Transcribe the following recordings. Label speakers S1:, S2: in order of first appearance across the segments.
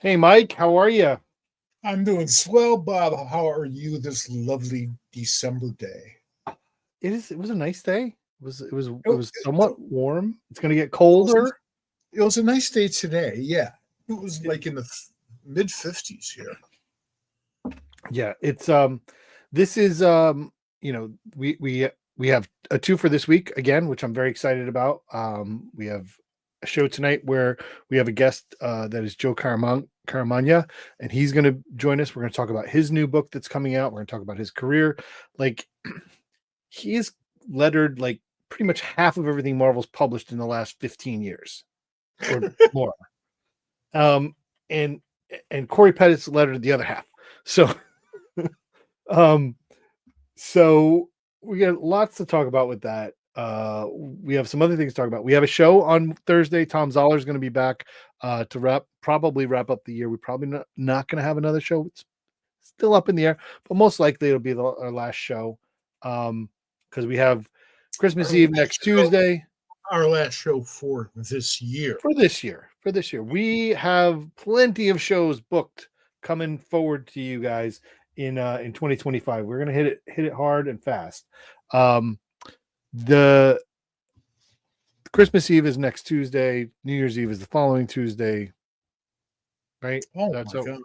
S1: Hey, Mike, how are you?
S2: I'm doing swell, Bob. How are you this lovely December day?
S1: It was a nice day. It
S2: Oh,
S1: was somewhat warm. It's going to get
S2: it was,
S1: colder.
S2: it was a nice day today. Yeah, it was
S1: It-
S2: like in the mid 50s here.
S1: yeah, it's this is we have a two for this week again, which I'm very excited about. We have a show tonight where we have a guest that is Joe Caramagna, and he's going to join us. We're going to talk about his new book that's coming out. We're going to talk about his career. Like he's lettered like pretty much half of everything Marvel's published in the last 15 years or more. Um, and Corey Pettit's lettered the other half. So, um, so we got lots to talk about with that. We have some other things to talk about. We have a show on Thursday. Tom Zoller is going to be back to probably wrap up the year. We're probably not going to have another show. It's still up in the air, but most likely it'll be our last show. Because we have Christmas
S2: Our
S1: Eve
S2: last
S1: next
S2: show,
S1: Tuesday
S2: our last show for this year.
S1: for this year. For this year, we have plenty of shows booked coming forward to you guys in 2025. We're gonna hit it hard and fast. Um, the Christmas Eve is next Tuesday. New Year's Eve is the following Tuesday. Right?
S2: Oh
S1: That's
S2: my
S1: so.
S2: God,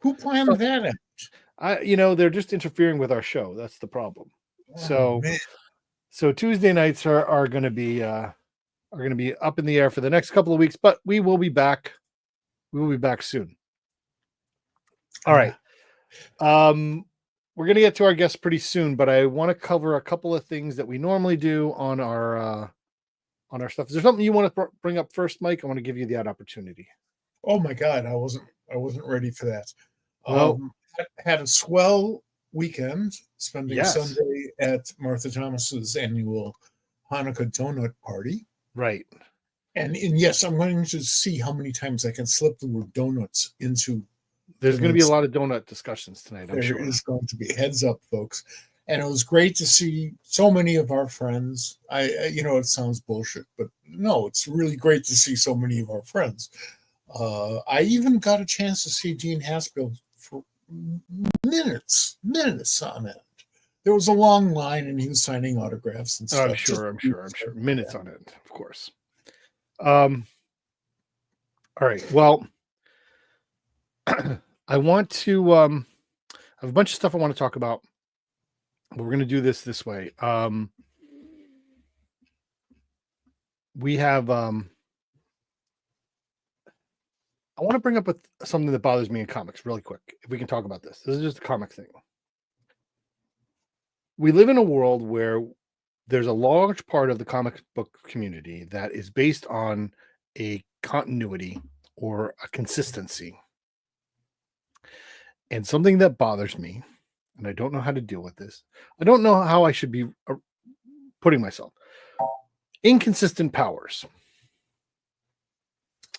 S2: who planned that?
S1: They're just interfering with our show. That's the problem.
S2: Oh
S1: So
S2: man,
S1: so Tuesday nights are going to be up in the air for the next couple of weeks, but we will be back. We will be back soon. All right. We're going to get to our guests pretty soon, but I want to cover a couple of things that we normally do on our stuff. Is there something you want to bring up first, Mike? I want to give you that opportunity.
S2: oh my God, I wasn't ready for that.
S1: Well,
S2: Had a swell weekend, spending
S1: yes,
S2: Sunday at Martha Thomas's annual Hanukkah donut party.
S1: right.
S2: And yes, I'm going to see how many times I can slip the word donuts into
S1: There's going to be a
S2: tonight's.
S1: lot of donut discussions tonight, I'm
S2: There
S1: sure.
S2: is going to be heads up, folks. And it was great to see so many of our friends. It sounds bullshit, but no, it's really great to see so many of our friends. I even got a chance to see Dean Haspiel for minutes on end. There was a long line, and he was signing autographs and
S1: I'm
S2: stuff. Just
S1: sure. I'm sure. I'm sure. Minutes
S2: yeah.
S1: on it, of course. Um. All right. Well, I want to I have a bunch of stuff I want to talk about. But we're going to do this way. We have I want to bring up something that bothers me in comics really quick. If we can talk about this. This is just a comic thing. We live in a world where there's a large part of the comic book community that is based on a continuity or a consistency. And something that bothers me, and I don't know how to deal with this. I don't know how I should be putting myself. Inconsistent powers.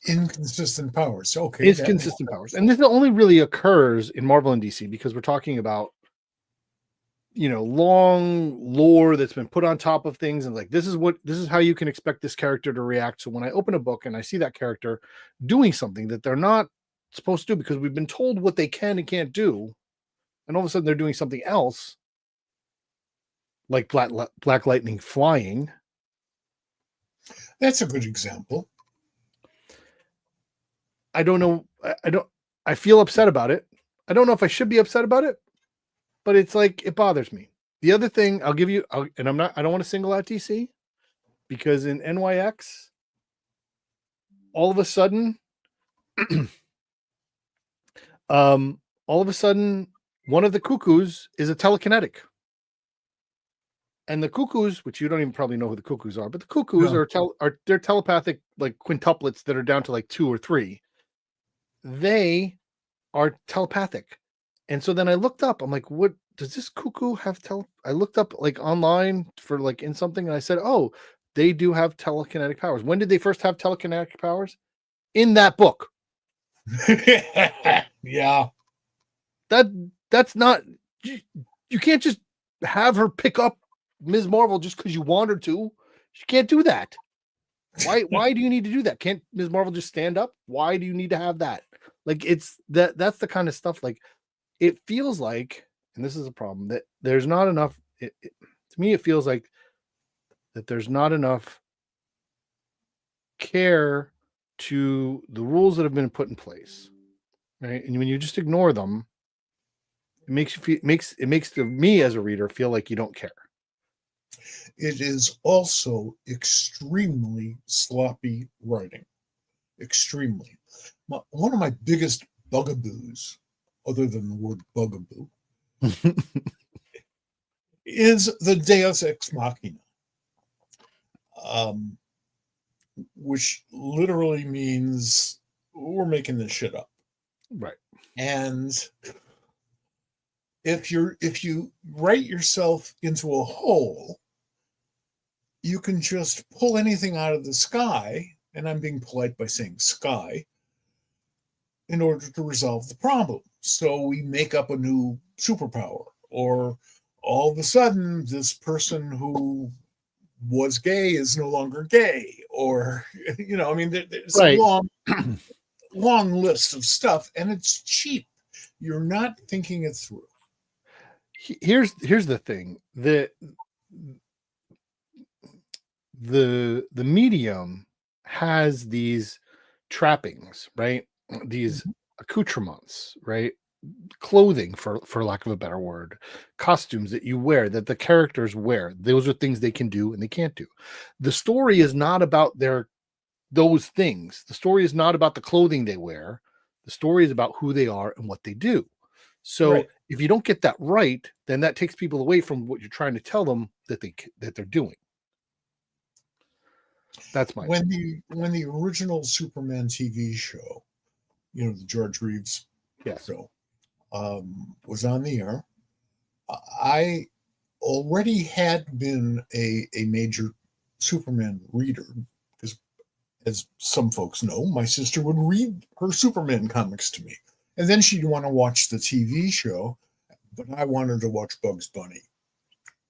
S2: Inconsistent powers. Okay,
S1: Is
S2: that makes
S1: consistent powers.
S2: sense.
S1: And this only really occurs in Marvel and DC because we're talking about long lore that's been put on top of things, and like this is how you can expect this character to react. So when I open a book and I see that character doing something that they're not supposed to do because we've been told what they can and can't do, and all of a sudden they're doing something else, like Black Lightning flying.
S2: That's a good example.
S1: I don't know. I feel upset about it. I don't know if I should be upset about it, but it's like it bothers me. The other thing I'll give you, and I don't want to single out DC because in NYX, all of a sudden, all of a sudden, one of the cuckoos is a telekinetic. And the cuckoos, which you don't even probably know who the cuckoos are, but the cuckoos
S2: No.
S1: they're telepathic like quintuplets that are down to like 2 or 3. They are telepathic. And so then I looked up, I'm like, what does this cuckoo have I looked up like online for like in something and I said, "Oh, they do have telekinetic powers." When did they first have telekinetic powers? In that book.
S2: Yeah.
S1: That's not you can't just have her pick up Ms. Marvel just because you want her to. She can't do that. Why do you need to do that? Can't Ms. Marvel just stand up? Why do you need to have that? Like it's that's the kind of stuff, like it feels like, and this is a problem, that there's not enough. To me, it feels like that there's not enough care to the rules that have been put in place, right? And when you just ignore them, it makes you feel makes me as a reader feel like you don't care.
S2: It is also extremely sloppy writing. Extremely. One of my biggest bugaboos, other than the word bugaboo, is the Deus Ex Machina, which literally means we're making this shit up.
S1: Right.
S2: And if you write yourself into a hole, you can just pull anything out of the sky, and I'm being polite by saying sky, in order to resolve the problem. So we make up a new superpower, or all of a sudden this person who was gay is no longer gay, or I mean, there's
S1: Right.
S2: a long list of stuff, and it's cheap. You're not thinking it through.
S1: Here's the thing, the medium has these trappings, right? These accoutrements, right? Clothing, for lack of a better word, costumes that you wear, that the characters wear. Those are things they can do and they can't do. The story is not about those things. The story is not about the clothing they wear. The story is about who they are and what they do. So
S2: Right.
S1: if you don't get that right, then that takes people away from what you're trying to tell them that they're doing. That's my
S2: when the original Superman TV show, the George Reeves show, was on the air, I already had been a major Superman reader, because, as some folks know, my sister would read her Superman comics to me, and then she'd want to watch the TV show, but I wanted to watch Bugs Bunny.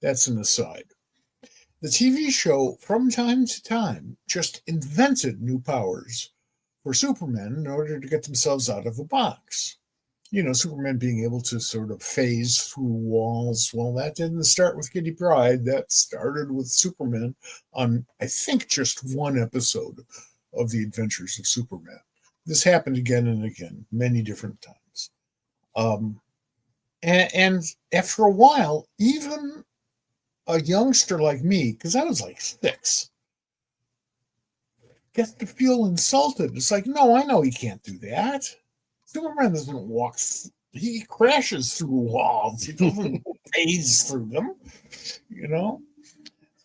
S2: That's an aside. The TV show, from time to time, just invented new powers for Superman in order to get themselves out of the box. Superman being able to sort of phase through walls. Well, that didn't start with Kitty Pryde. That started with Superman on, I think, just one episode of The Adventures of Superman. This happened again and again, many different times. And after a while, even a youngster like me, because I was like 6, gets to feel insulted. It's like, no, I know he can't do that. Superman doesn't walk. He crashes through walls. He doesn't phase through them.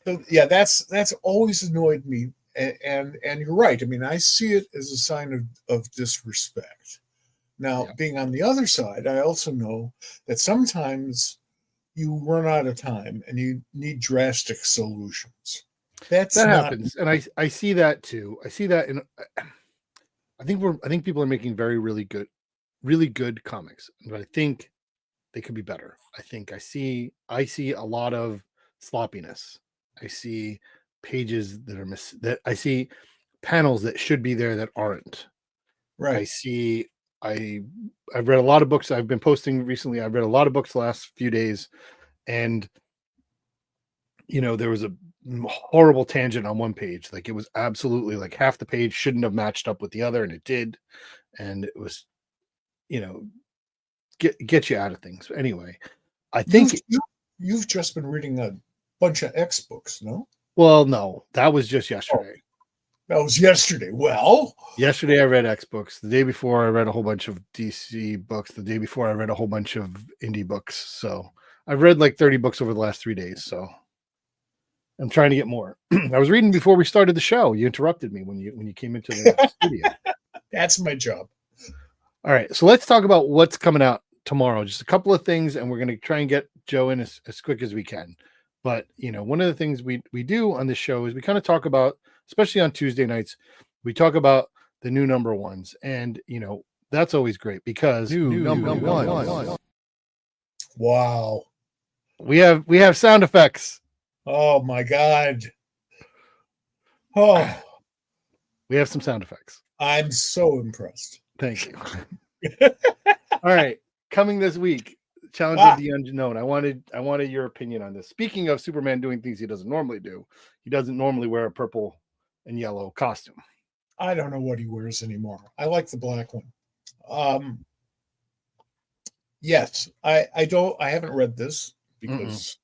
S2: So yeah, that's always annoyed me. And you're right. I mean, I see it as a sign of disrespect. Now, being on the other side, I also know that sometimes you run out of time and you need drastic solutions. That
S1: happens, and I see that too. I see that, and I think people are making really good comics, but I think they could be better. I see a lot of sloppiness. I see pages that are that I see panels that should be there that aren't.
S2: right.
S1: I've read a lot of books. I've been posting recently. I've read a lot of books the last few days, and there was a horrible tangent on one page. Like, it was absolutely, like, half the page shouldn't have matched up with the other, and it did, and it was, get you out of things. Anyway, I think
S2: you've just been reading a bunch of X books, no?
S1: Well, no, that was just yesterday.
S2: Oh, that was yesterday. Well,
S1: yesterday I read X books. The day before I read a whole bunch of DC books. The day before I read a whole bunch of indie books. So I've read like 30 books over the last 3 days. So I'm trying to get more. I was reading before we started the show. You interrupted me when you came into the studio.
S2: That's my job.
S1: All right, so let's talk about what's coming out tomorrow. Just a couple of things, and we're going to try and get Joe in as quick as we can. But one of the things we do on this show is we kind of talk about, especially on Tuesday nights, we talk about the new number ones, and that's always great because new number one.
S2: Wow,
S1: we have sound effects.
S2: Oh my God. Oh,
S1: we have some sound effects.
S2: I'm so impressed.
S1: Thank you. All right, coming this week, Challenge of the Unknown. I wanted your opinion on this. Speaking of Superman doing things he doesn't normally do, he doesn't normally wear a purple and yellow costume.
S2: I don't know what he wears anymore. I like the black one. Yes, I haven't read this because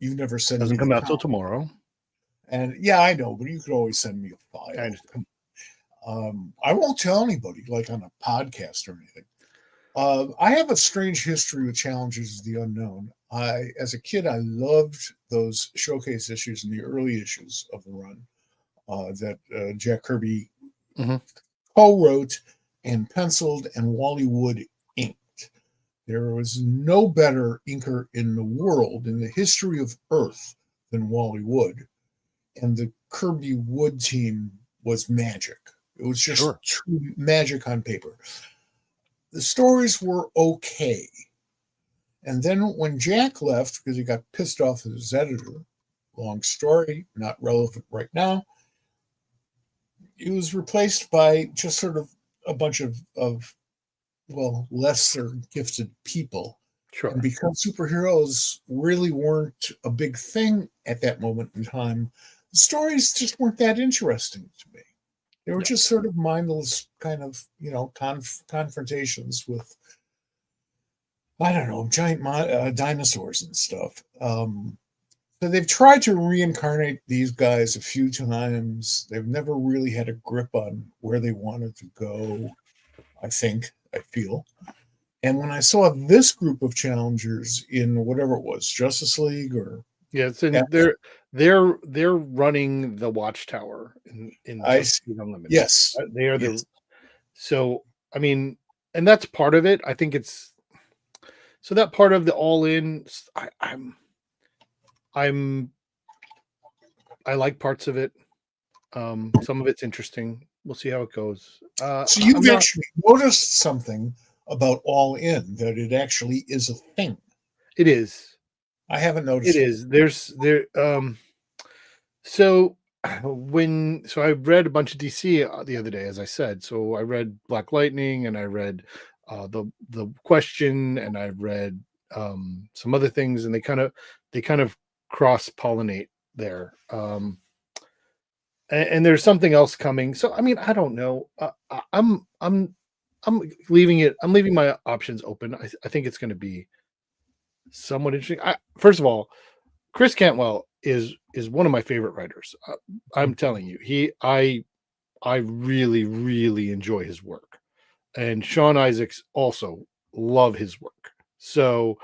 S2: you've never sent
S1: Doesn't
S2: me
S1: come
S2: the
S1: out till
S2: copy.
S1: tomorrow.
S2: And yeah, I know, but you could always send me a file.
S1: I understand.
S2: I won't tell anybody, like on a podcast or anything. I have a strange history with Challenges of the Unknown. As a kid, I loved those showcase issues and the early issues of the run that Jack Kirby co-wrote and penciled and Wally Wood inked. There was no better inker in the world, in the history of Earth, than Wally Wood. And the Kirby Wood team was magic. It was just true magic on paper. The stories were okay. And then when Jack left, because he got pissed off at his editor, long story, not relevant right now, he was replaced by just sort of a bunch of lesser gifted people.
S1: Sure.
S2: And because superheroes really weren't a big thing at that moment in time, the stories just weren't that interesting to me. They were just sort of mindless kind of, confrontations with, I don't know, giant dinosaurs and stuff. So they've tried to reincarnate these guys a few times. They've never really had a grip on where they wanted to go, I feel. And when I saw this group of challengers in whatever it was, Justice League or
S1: they're running the Watchtower in Justice League Unlimited.
S2: Yes,
S1: they are the. So I mean, and that's part of it. I think it's so that part of the All In. I like parts of it. Some of it's interesting. We'll see how it goes.
S2: So you've actually noticed something about All In, that it actually is a thing.
S1: It is.
S2: I haven't noticed.
S1: It is. So I read a bunch of DC the other day, as I said. So I read Black Lightning, and I read the Question, and I read some other things, and they kind of cross pollinate there. And there's something else coming. So I mean, I don't know. I'm leaving it. I'm leaving my options open. I think it's going to be somewhat interesting. First of all, Chris Cantwell is one of my favorite writers. I'm telling you, I really, really enjoy his work, and Sean Isaacs also love his work. So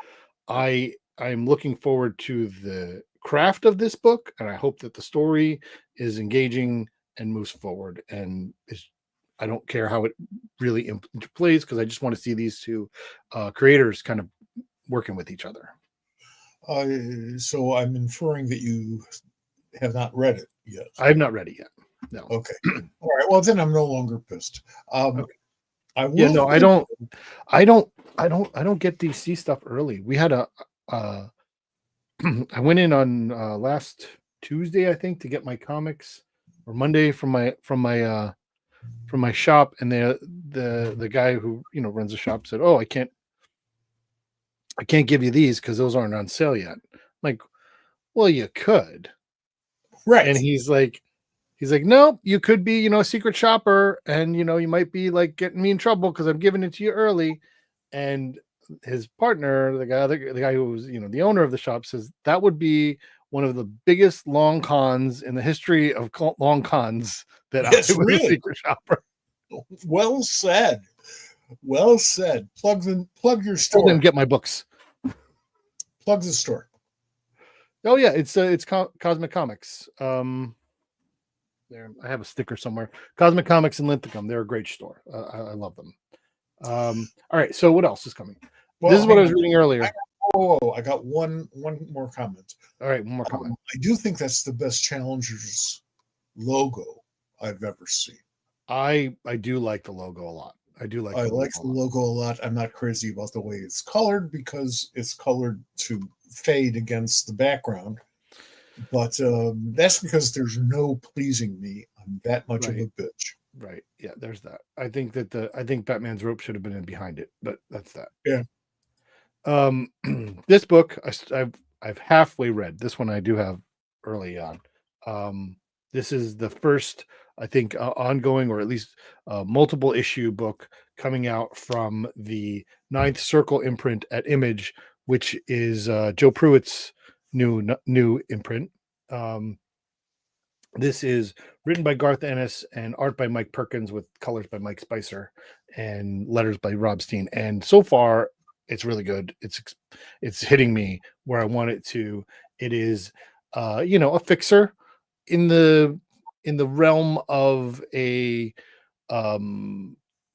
S1: I'm looking forward to the craft of this book, and I hope that the story is engaging and moves forward. And I don't care how it really interplays, because I just want to see these two creators kind of working with each other.
S2: So I'm inferring that you have not read it yet.
S1: I have not read it yet. No.
S2: Okay. All right. Well, then I'm no longer pissed. Okay. I will.
S1: Yeah. No, I don't get DC stuff early. We had I went in on last Tuesday, I think, to get my comics, or Monday from my shop, and the guy who runs the shop said, "Oh, I can't give you these because those aren't on sale yet." I'm like, well, you could,
S2: right?
S1: And he's like, no, you could be, a secret shopper, and you might be like getting me in trouble because I'm giving it to you early. And his partner, the guy who was, the owner of the shop, says that would be one of the biggest long cons in the history of long cons that I was a secret shopper.
S2: Well said. Well said. Plug your store.
S1: Tell them get my books.
S2: Plug the store.
S1: Oh yeah, it's Cosmic Comics. There, I have a sticker somewhere. Cosmic Comics in Linthicum. They're a great store. I love them. All right. So what else is coming? Well, this is what I was reading earlier.
S2: I got one more comment.
S1: All right, one more comment.
S2: I do think that's the best Challengers logo I've ever seen.
S1: I do like the logo a lot. I like
S2: the logo a lot. I'm not crazy about the way it's colored, because it's colored to fade against the background. But that's because there's no pleasing me. I'm that much of a bitch.
S1: Right. Yeah, there's that. I think Batman's rope should have been in behind it, but that's that.
S2: Yeah.
S1: Um this book I've halfway read. This one I do have early on. This is the first, I think, ongoing or at least multiple issue book coming out from the Ninth Circle imprint at Image, which is Joe Pruitt's new imprint. Um, this is written by Garth Ennis and art by Mike Perkins with colors by Mike Spicer and letters by Rob Steen. And so far, it's really good. It's hitting me where I want it to. It is, a fixer in the realm of a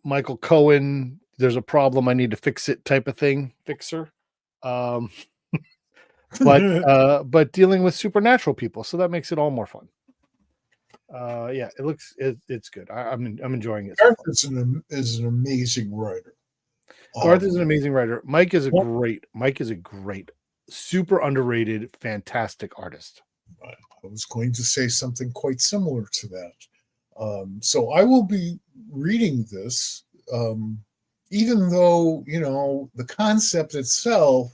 S1: Michael Cohen. There's a problem, I need to fix it type of thing. Fixer. Um, but dealing with supernatural people, so that makes it all more fun. Yeah, it's good. I'm enjoying it.
S2: Garth is an amazing writer.
S1: Garth is an amazing writer. Mike is a great, super underrated, fantastic artist.
S2: I was going to say something quite similar to that. So I will be reading this, even though the concept itself,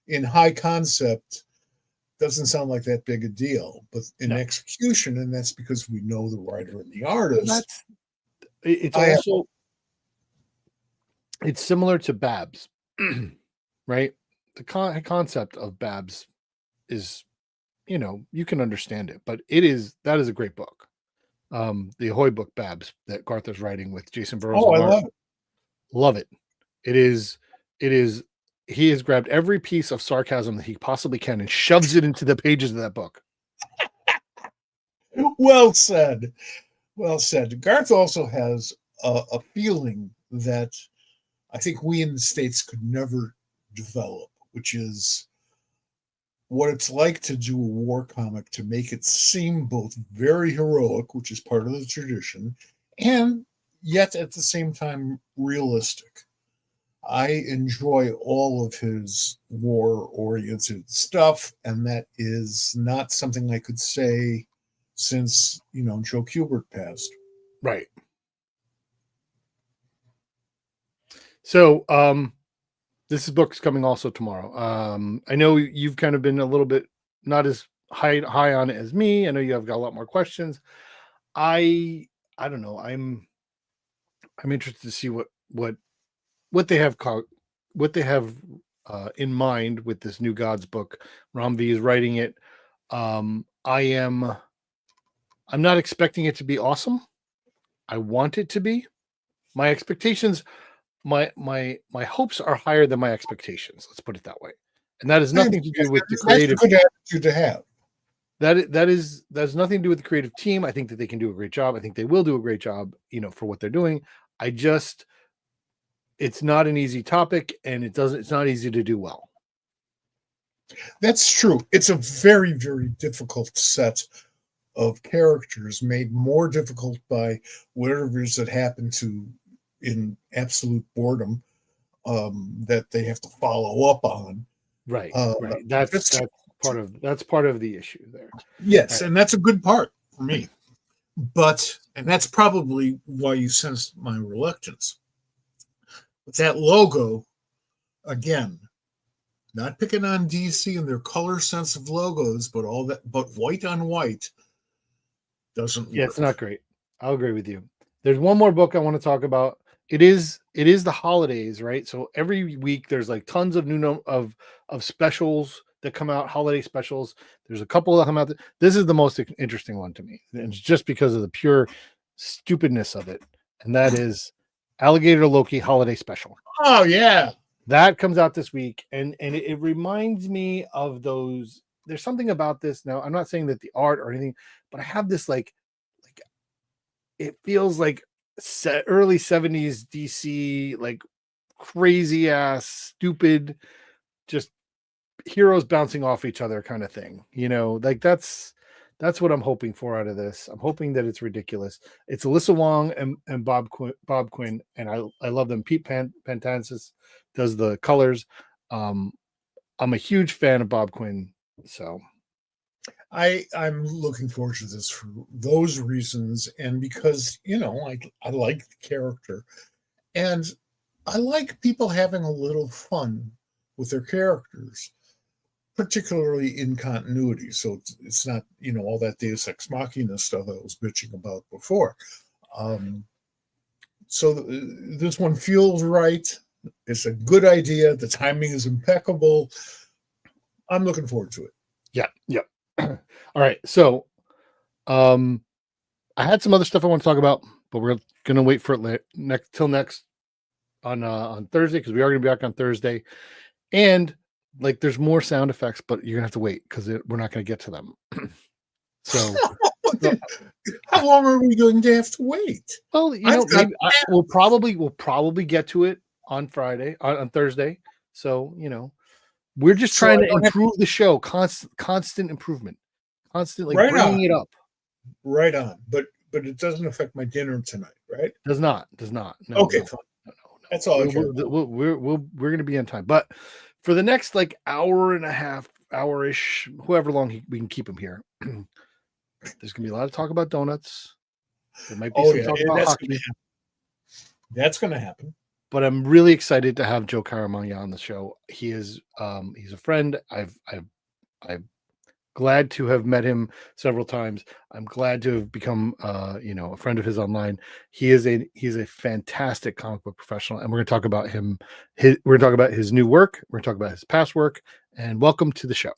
S2: in high concept, doesn't sound like that big a deal, but in execution, and that's because we know the writer and the artist.
S1: It's similar to Babs, right? The concept of Babs is, you can understand it, but that is a great book. The Ahoy book Babs that Garth is writing with Jason Burrows.
S2: Oh, I love it.
S1: Love it. It is. He has grabbed every piece of sarcasm that he possibly can and shoves it into the pages of that book.
S2: Well said. Well said. Garth also has a feeling that I think we in the States could never develop, which is what it's like to do a war comic, to make it seem both very heroic, which is part of the tradition, and yet at the same time realistic. I enjoy all of his war-oriented stuff, and that is not something I could say since, Joe Kubert passed.
S1: Right. So, this book's coming also tomorrow. I know you've kind of been a little bit not as high on it as me. I know you have got a lot more questions. I don't know. I'm interested to see what they have in mind with this New Gods book. Ram V is writing it. I'm not expecting it to be awesome. I want it to be. My expectations, my hopes are higher than my expectations. Let's put it that way. And that has nothing to do with the creative.
S2: That's a good attitude to have.
S1: That has nothing to do with the creative team. I think that they can do a great job. I think they will do a great job, for what they're doing. It's not an easy topic, and it's not easy to do well.
S2: That's true. It's a very, very difficult set of characters, made more difficult by whatever it is that happened to in absolute boredom, that they have to follow up on.
S1: Right. Right. That's part of the issue there.
S2: Yes, right. And that's a good part for me. And that's probably why you sensed my reluctance. But that logo, again, not picking on DC and their color sense of logos, but white on white doesn't work.
S1: Yeah, it's not great. I'll agree with you. There's one more book I want to talk about. It is the holidays, right? So every week there's like tons of new of specials that come out, holiday specials. There's a couple that come out. This is the most interesting one to me, and it's just because of the pure stupidness of it, and that is Alligator Loki Holiday Special.
S2: Oh yeah,
S1: that comes out this week, and it reminds me of those. There's something about this. Now, I'm not saying that the art or anything, but I have this like it feels like early 70s DC, like crazy ass, stupid, just heroes bouncing off each other kind of thing. Like that's what I'm hoping for out of this. I'm hoping that it's ridiculous. It's Alyssa Wong and Bob Quinn, and I love them. Pete Pantansis does the colors. I'm a huge fan of Bob Quinn, so
S2: I'm looking forward to this for those reasons, and because I like the character, and I like people having a little fun with their characters, particularly in continuity. So it's not all that Deus Ex Machina stuff I was bitching about before. So this one feels right. It's a good idea. The timing is impeccable. I'm looking forward to it.
S1: Yeah. All right. So, I had some other stuff I want to talk about, but we're gonna wait for it next on Thursday, because we are gonna be back on Thursday, and like there's more sound effects, but you're gonna have to wait because we're not gonna get to them. So,
S2: how long are we going to have to wait?
S1: Well, we'll probably get to it on Friday, on Thursday. So we're just trying to improve the show, constant improvement, constantly bringing it up.
S2: Right on, but it doesn't affect my dinner tonight, right?
S1: Does not. No,
S2: okay,
S1: no,
S2: fine.
S1: No.
S2: That's all.
S1: We're going to be on time, but for the next like hour and a half, hour-ish, however long we can keep him here, there's going to be a lot of talk about donuts. There might be some talk about hockey.
S2: That's going to happen.
S1: But I'm really excited to have Joe Caramagna on the show. He is he's a friend. I'm glad to have met him several times. I'm glad to have become a friend of his online. He is a fantastic comic book professional, and we're going to talk about him. We're going to talk about his new work. We're going to talk about his past work. And welcome to the show.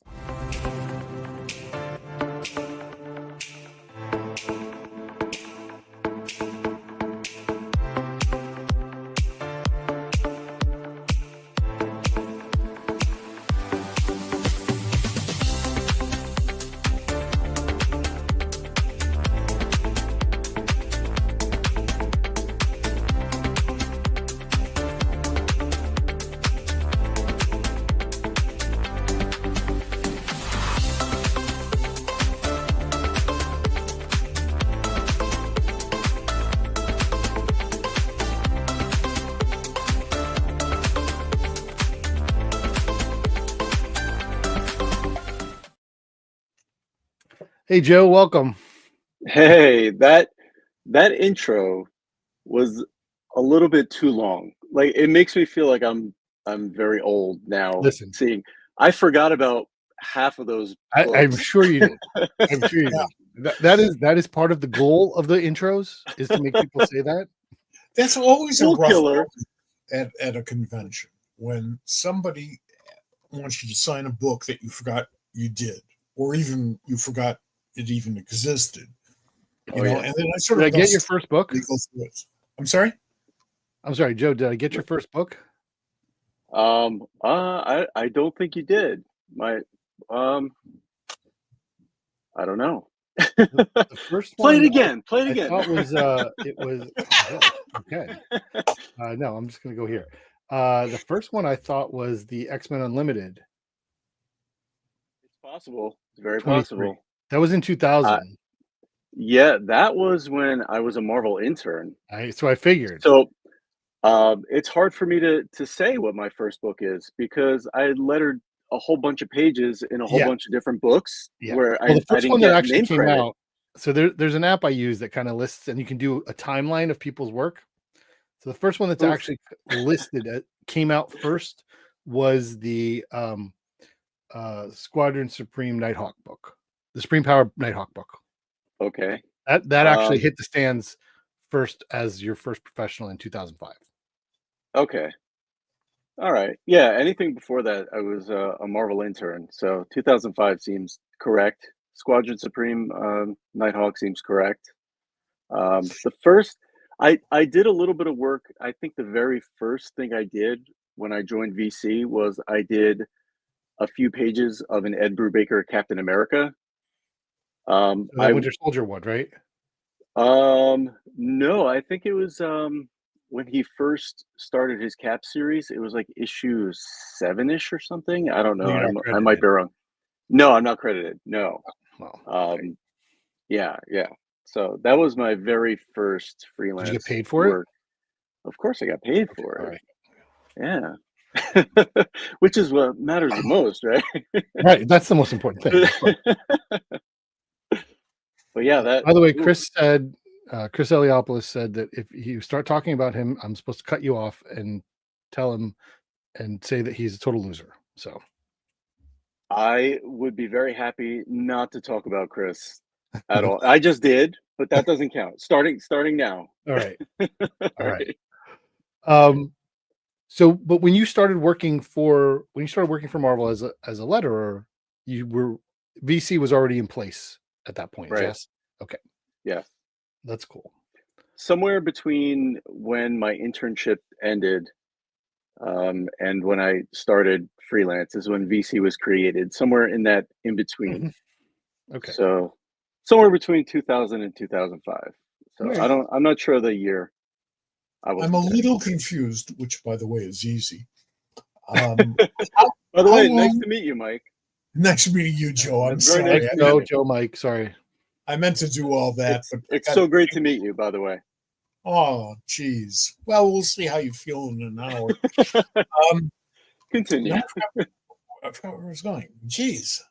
S1: Hey, Joe, welcome.
S3: Hey, that intro was a little bit too long. Like, it makes me feel like I'm very old now.
S1: Listen,
S3: I forgot about half of those.
S1: I'm sure you did. I'm sure you did. That is part of the goal of the intros, is to make people say that.
S2: That's always a rough
S3: killer
S2: at a convention, when somebody wants you to sign a book that you forgot you did, or even you forgot it even existed. And then I sort
S1: did
S2: of
S1: I get your first book?
S2: I'm sorry,
S1: Joe. Did I get your first book?
S3: I don't think you did. I don't know.
S1: The first one.
S3: Play it again.
S1: It was okay. No, I'm just gonna go here. The first one I thought was the X-Men Unlimited.
S3: It's possible. It's very possible.
S1: That was in 2000.
S3: Yeah, that was when I was a Marvel intern.
S1: So I figured.
S3: So it's hard for me to say what my first book is, because I lettered a whole bunch of pages in a whole bunch of different books where
S1: the first one that actually came
S3: credit.
S1: out. So there's an app I use that kind of lists, and you can do a timeline of people's work. So the first one that's actually listed came out first was the Squadron Supreme Nighthawk book, the Supreme Power Nighthawk book.
S3: Okay.
S1: That actually hit the stands first as your first professional in 2005.
S3: Okay. All right. Yeah. Anything before that, I was a Marvel intern. So 2005 seems correct. Squadron Supreme Nighthawk seems correct. The first, I did a little bit of work. I think the very first thing I did when I joined VC was I did a few pages of an Ed Brubaker Captain America.
S1: Winter Soldier one, right?
S3: No, I think it was when he first started his Cap series. It was like issue 7-ish or something. I don't know. I might be wrong. No, I'm not credited. No.
S1: Well,
S3: yeah. So that was my very first freelance.
S1: Did you get paid for
S3: work. Of course I got paid for it.
S1: Right.
S3: Yeah. Which is what matters the most, right?
S1: Right. That's the most important thing.
S3: But yeah, that.
S1: By the way,
S3: ooh,
S1: Chris Eliopoulos said that if you start talking about him, I'm supposed to cut you off and tell him and say that he's a total loser. So,
S3: I would be very happy not to talk about Chris at all. I just did, but that doesn't count. Starting now.
S1: all right.
S3: All
S1: All right.
S3: right.
S1: So, but when you started working for Marvel as a letterer, you were VC was already in place at that point.
S3: Right.
S1: Yes. Okay.
S3: Yeah.
S1: That's cool.
S3: Somewhere between when my internship ended and when I started freelance is when VC was created. Somewhere in that in between.
S1: Okay.
S3: So somewhere between 2000 and 2005. So
S2: Right.
S3: I'm not sure the year.
S2: I'm a little confused, which, by the way, is easy.
S3: By the
S2: how
S3: way, nice
S2: long-
S3: to meet you, Mike.
S2: Nice meeting you, Joe. I'm
S3: It's very
S2: sorry.
S3: nice
S1: Mike,
S3: to meet you.
S1: Joe, Mike. Sorry.
S2: I meant to do all that, but
S3: It's so great to meet you, by the way.
S2: oh, geez. Well, we'll see how you feel in an hour.
S3: Continue.
S2: No, I forgot where I was going. Jeez.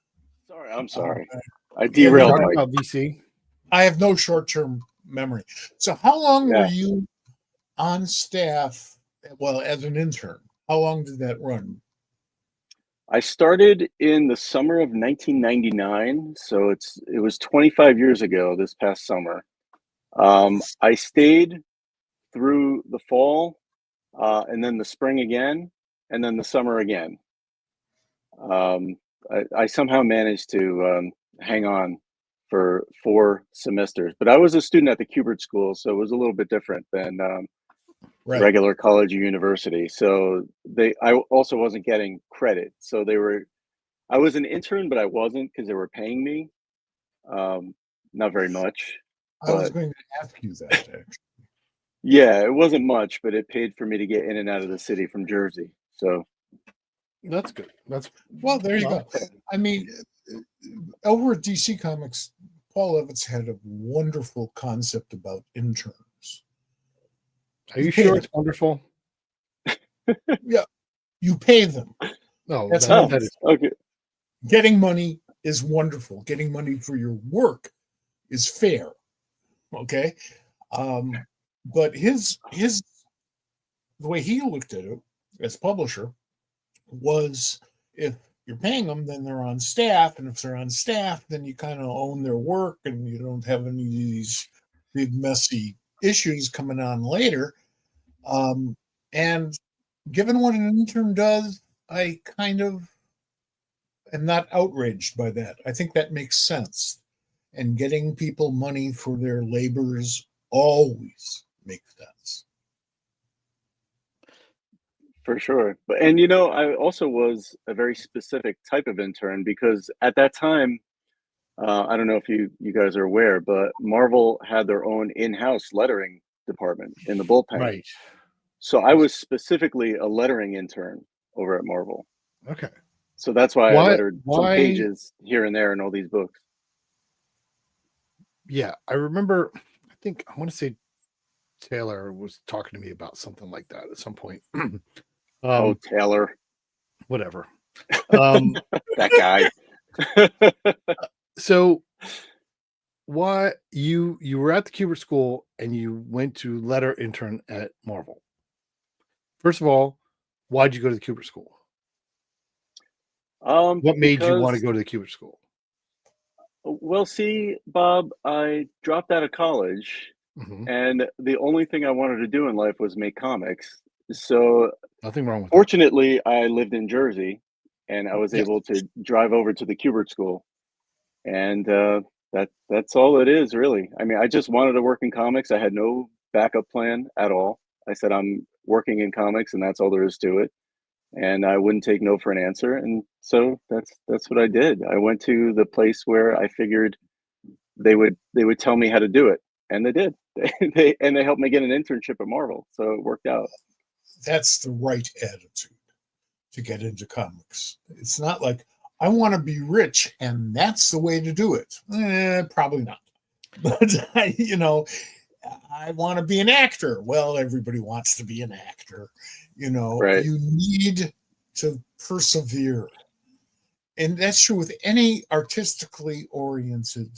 S3: Sorry, I'm sorry. I
S2: Yeah,
S3: derailed
S1: Talking
S3: Mike.
S1: about VC.
S2: I have no short-term memory. So how long were
S3: Yeah.
S2: you on staff, well, as an intern? How long did that run?
S3: I started in the summer of 1999, so it was 25 years ago this past summer. I stayed through the fall, and then the spring again, and then the summer again. I somehow managed to hang on for 4 semesters, but I was a student at the Kubert School, so it was a little bit different than
S2: Right.
S3: regular college or university. So I also wasn't getting credit. So I was an intern, but I wasn't because they were paying me, not very much.
S2: I was
S3: But
S2: going to ask you that, actually.
S3: yeah, it wasn't much, but it paid for me to get in and out of the city from Jersey. So
S1: That's good. That's
S2: Well, there you go. I mean, over at DC Comics, Paul Evans had a wonderful concept about interns.
S1: Are you sure it's wonderful?
S2: Yeah, you pay them.
S1: No,
S2: That's
S1: that,
S2: how
S1: that is
S3: okay.
S2: Getting money is wonderful. Getting money for your work is fair. Okay. But the way he looked at it as publisher was, if you're paying them, then they're on staff. And if they're on staff, then you kind of own their work and you don't have any of these big, messy issues coming on later. And given what an intern does, I kind of am not outraged by that. I think that makes sense. And getting people money for their labors always makes sense.
S3: For sure. And I also was a very specific type of intern because at that time, I don't know if you guys are aware, but Marvel had their own in-house lettering department in the bullpen.
S1: right.
S3: So I was specifically a lettering intern over at Marvel.
S1: Okay.
S3: So that's why I lettered some
S1: why-
S3: pages here and there in all these books.
S1: Yeah, I remember. I think I want to say Taylor was talking to me about something like that at some point.
S3: Oh, Taylor,
S1: Whatever.
S3: that guy.
S1: So, why you were at the Kubert School and you went to letter intern at Marvel? First of all, why'd you go to the Kubert School? What made you want to go to the Kubert School?
S3: Well, see, Bob, I dropped out of college, and the only thing I wanted to do in life was make comics. So
S1: Nothing wrong with
S3: fortunately, I lived in Jersey, and I was
S1: Yes.
S3: able to drive over to the Kubert School, and that's all it is, really. I mean, I just wanted to work in comics. I had no backup plan at all. I said I'm working in comics, and that's all there is to it. And I wouldn't take no for an answer, and so that's what I did. I went to the place where I figured they would tell me how to do it, and they did. They helped me get an internship at Marvel, so it worked out.
S2: That's the right attitude to get into comics. It's not like, I want to be rich and that's the way to do it. Probably not. But I want to be an actor. Well, everybody wants to be an actor.
S3: Right.
S2: You need to persevere. And that's true with any artistically oriented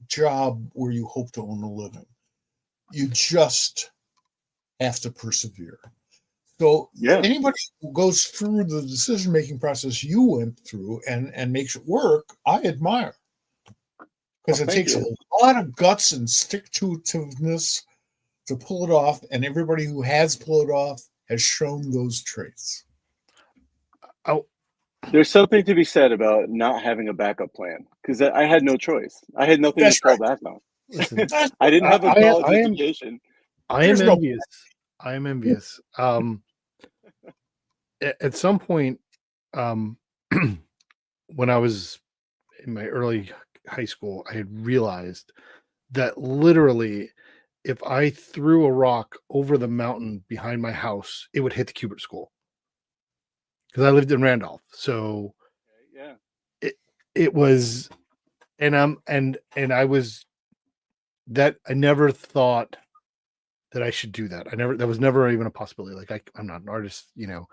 S2: job where you hope to earn a living. You just have to persevere. So
S3: Yeah.
S2: anybody who goes through the decision-making process you went through and makes it work, I admire. Because it takes a lot of guts and stick-to-itiveness to pull it off, and everybody who has pulled it off has shown those traits.
S1: Oh,
S3: There's something to be said about not having a backup plan, because I had no choice. I had nothing
S2: That's
S3: to fall
S2: right.
S3: back on.
S1: listen,
S3: I didn't have a college
S1: I am
S3: education.
S1: I am
S2: There's no
S1: envious. I am envious. At some point, when I was in my early high school, I had realized that literally, if I threw a rock over the mountain behind my house, it would hit the Kubert School because I lived in Randolph. So
S3: Yeah.
S1: it was, and I was that I never thought that I should do that. That was never even a possibility. Like I'm not an artist, you know.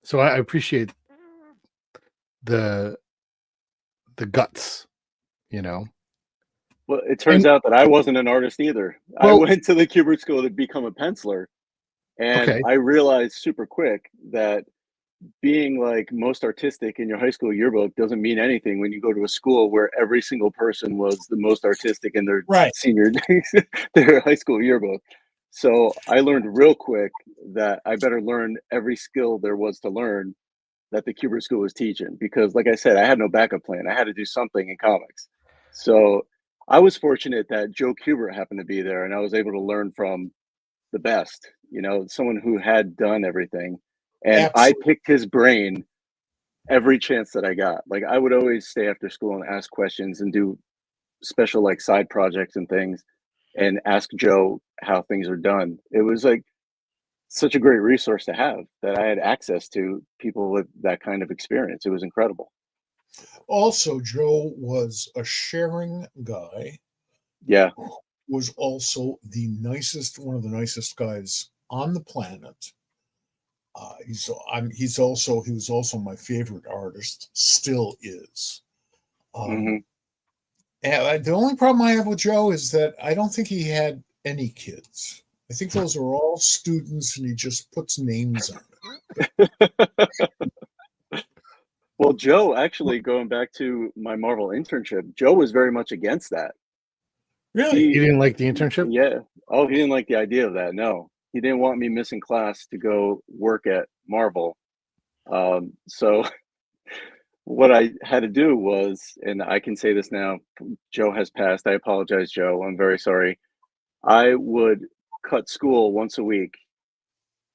S1: So I appreciate the guts, you know.
S3: Well, it turns
S1: And
S3: out that I wasn't an artist either. I
S1: well,
S3: went to the Kubert School to become a penciler, and
S1: okay,
S3: I realized super quick that being like most artistic in your high school yearbook doesn't mean anything when you go to a school where every single person was the most artistic in their
S2: right.
S3: senior their high school yearbook. So I learned real quick that I better learn every skill there was to learn that the Kubert School was teaching, because like I said, I had no backup plan. I had to do something in comics. So I was fortunate that Joe Kubert happened to be there and I was able to learn from the best, someone who had done everything. And I
S2: Absolutely.
S3: picked his brain every chance that I got. Like I would always stay after school and ask questions and do special like side projects and things and ask Joe how things are done. It was like such a great resource to have that I had access to people with that kind of experience. It was incredible.
S2: Also, Joe was a sharing guy,
S3: Yeah.
S2: was also one of the nicest guys on the planet. He was also my favorite artist, still is.
S3: Hmm.
S2: And the only problem I have with Joe is that I don't think he had any kids. I think those are all students, and he just puts names on it.
S3: Well, Joe, actually, going back to my Marvel internship, Joe was very much against that.
S2: Really?
S1: you
S3: He,
S1: didn't like the internship?
S3: yeah. Oh, he didn't like the idea of that. No, he didn't want me missing class to go work at Marvel. So what I had to do was, and I can say this now, Joe has passed. I apologize, Joe. I'm very sorry. I would cut school once a week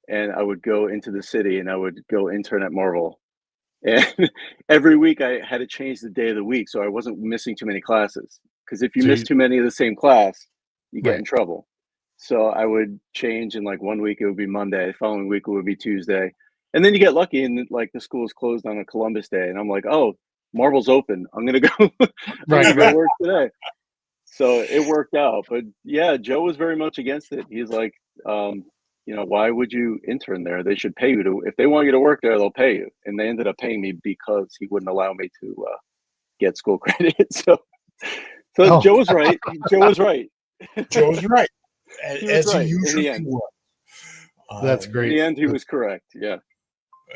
S3: and I would go into the city and I would go intern at Marvel. And every week I had to change the day of the week so I wasn't missing too many classes. Because if you
S1: So
S3: miss too many of the same class, you get in
S1: right.
S3: trouble. So I would change, and like one week it would be Monday, the following week it would be Tuesday. And then you get lucky and like the school is closed on a Columbus Day. And I'm like, oh, Marvel's open. I'm gonna go I'm gonna
S1: Right,
S3: go
S1: right.
S3: work today. So it worked out. But yeah, Joe was very much against it. He's like, um, why would you intern there? They should pay you to, if they want you to work there, they'll pay you. And they ended up paying me because he wouldn't allow me to get school credit. So
S1: Oh,
S3: Joe was right. Joe was right.
S2: Joe's right,
S3: He was
S2: as he
S3: right in
S2: usually
S3: the end.
S2: was.
S1: that's
S3: In
S1: great.
S3: the end, he was correct. Yeah.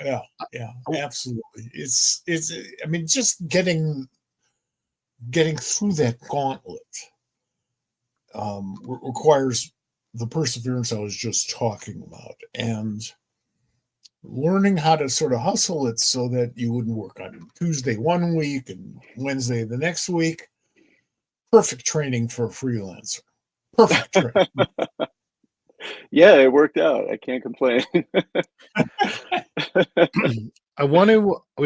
S2: Yeah, yeah,
S1: Oh,
S2: absolutely. It's. I mean, just getting through that gauntlet requires the perseverance I was just talking about, and learning how to sort of hustle it so that you wouldn't work on Tuesday one week and Wednesday the next week. Perfect training for a freelancer. Perfect training.
S3: Yeah, it worked out. I can't complain.
S1: we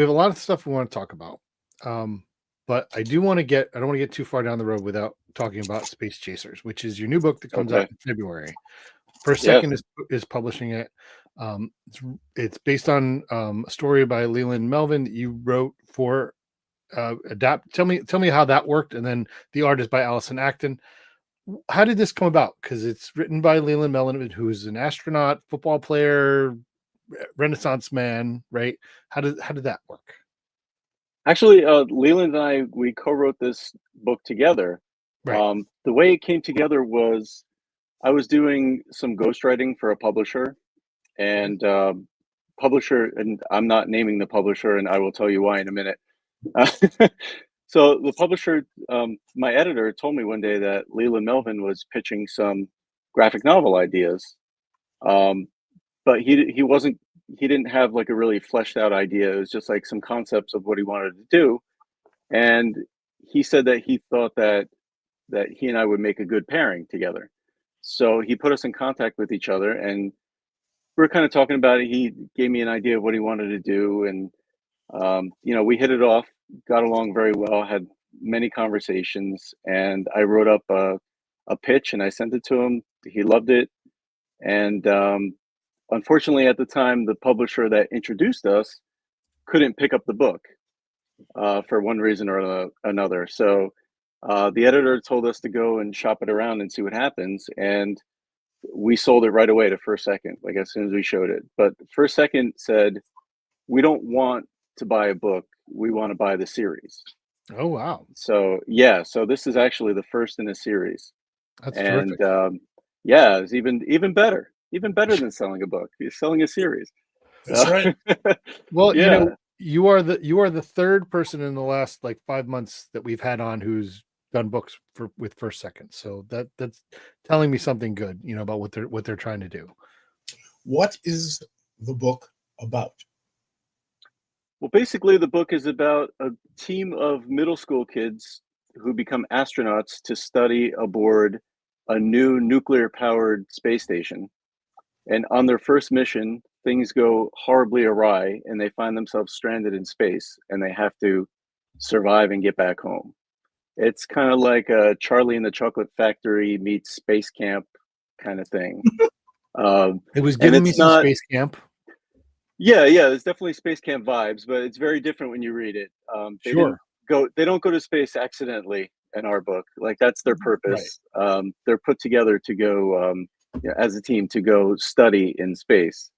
S1: have a lot of stuff we want to talk about. But I don't want to get too far down the road without talking about Space Chasers, which is your new book that comes out
S3: Okay.
S1: in February. First
S3: Yes.
S1: Second is publishing it. It's based on a story by Leland Melvin that you wrote for Adapt. Tell me how that worked, and then the art is by Allison Acton. How did this come about? Because it's written by Leland Melvin, who's an astronaut, football player, Renaissance man, right? How did that work?
S3: Actually, Leland and we co-wrote this book together.
S1: Right.
S3: The way it came together was I was doing some ghostwriting for a publisher, and publisher, and I'm not naming the publisher, and I will tell you why in a minute. So the publisher, my editor, told me one day that Leland Melvin was pitching some graphic novel ideas, um, but he didn't have like a really fleshed out idea. It was just like some concepts of what he wanted to do, and he said that he thought that he and I would make a good pairing together. So he put us in contact with each other, and we were kind of talking about it. He gave me an idea of what he wanted to do, and we hit it off, got along very well, had many conversations, and I wrote up a pitch and I sent it to him. He loved it, and unfortunately, at the time, the publisher that introduced us couldn't pick up the book for one reason or another. So the editor told us to go and shop it around and see what happens, and we sold it right away to First Second, like as soon as we showed it. But First Second said, we don't want to buy a book, we want to buy the series.
S1: Oh wow,
S3: So yeah, so this is actually the first in a series,
S1: that's
S3: and
S1: terrific.
S3: yeah, it's even better than selling a book. You're selling a series.
S2: That's
S3: So,
S2: right.
S1: Well,
S3: yeah.
S1: you are the third person in the last like 5 months that we've had on who's done books with First Second. So that's telling me something good, about what they're trying to do.
S2: What is the book about?
S3: Well, basically, the book is about a team of middle school kids who become astronauts to study aboard a new nuclear powered space station. And on their first mission, things go horribly awry and they find themselves stranded in space and they have to survive and get back home. It's kind of like a Charlie and the Chocolate Factory meets Space Camp kind of thing.
S1: It was
S3: And
S1: giving me
S3: it's
S1: some
S3: not,
S1: Space Camp.
S3: yeah, there's definitely Space Camp vibes, but it's very different when you read it.
S1: Sure.
S3: They don't go to space accidentally in our book. Like that's their
S1: Right.
S3: purpose. They're put together to go as a team to go study in space.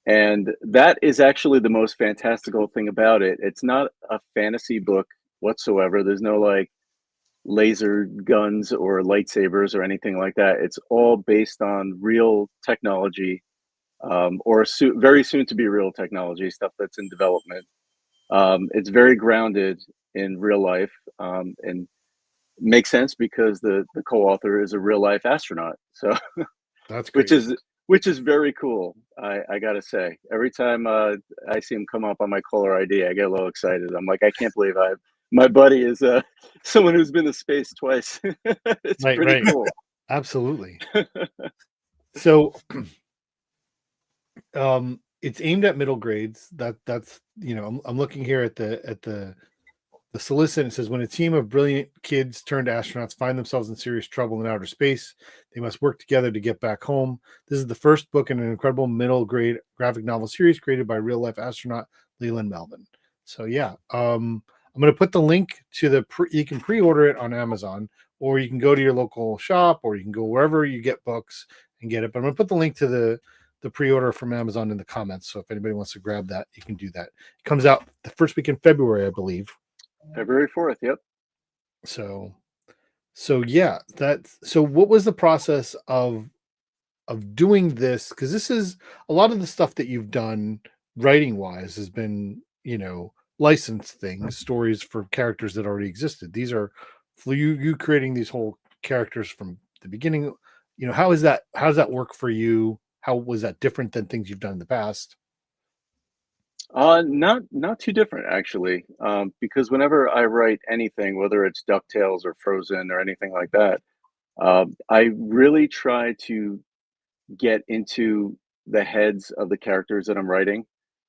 S3: And that is actually the most fantastical thing about it. It's not a fantasy book whatsoever. There's no like laser guns or lightsabers or anything like that. It's all based on real technology, or very soon to be real technology, stuff that's in development. It's very grounded in real life, and makes sense because the co-author is a real life astronaut. So
S1: That's
S3: which
S1: great.
S3: is which is very cool. I gotta say, every time I see him come up on my caller ID, I get a little excited. I'm like, I can't believe my buddy is someone who's been to space twice. It's
S1: Right,
S3: pretty
S1: right.
S3: cool.
S1: Absolutely. So it's aimed at middle grades. That's I'm looking here at the solicit. It says, when a team of brilliant kids turned astronauts find themselves in serious trouble in outer space, they must work together to get back home. This is the first book in an incredible middle grade graphic novel series created by real life astronaut Leland Melvin. So yeah, I'm going to put the link to you can pre-order it on Amazon, or you can go to your local shop, or you can go wherever you get books and get it. But I'm going to put the link to the pre-order from Amazon in the comments. So if anybody wants to grab that, you can do that. It comes out the first week in February, I believe.
S3: February 4th. Yep.
S1: So yeah, so what was the process of doing this? Because this is a lot of the stuff that you've done writing wise has been, licensed things, stories for characters that already existed. These are for you creating these whole characters from the beginning. How does that work for you? How was that different than things you've done in the past?
S3: Not too different actually, because whenever I write anything, whether it's DuckTales or Frozen or anything like that, I really try to get into the heads of the characters that I'm writing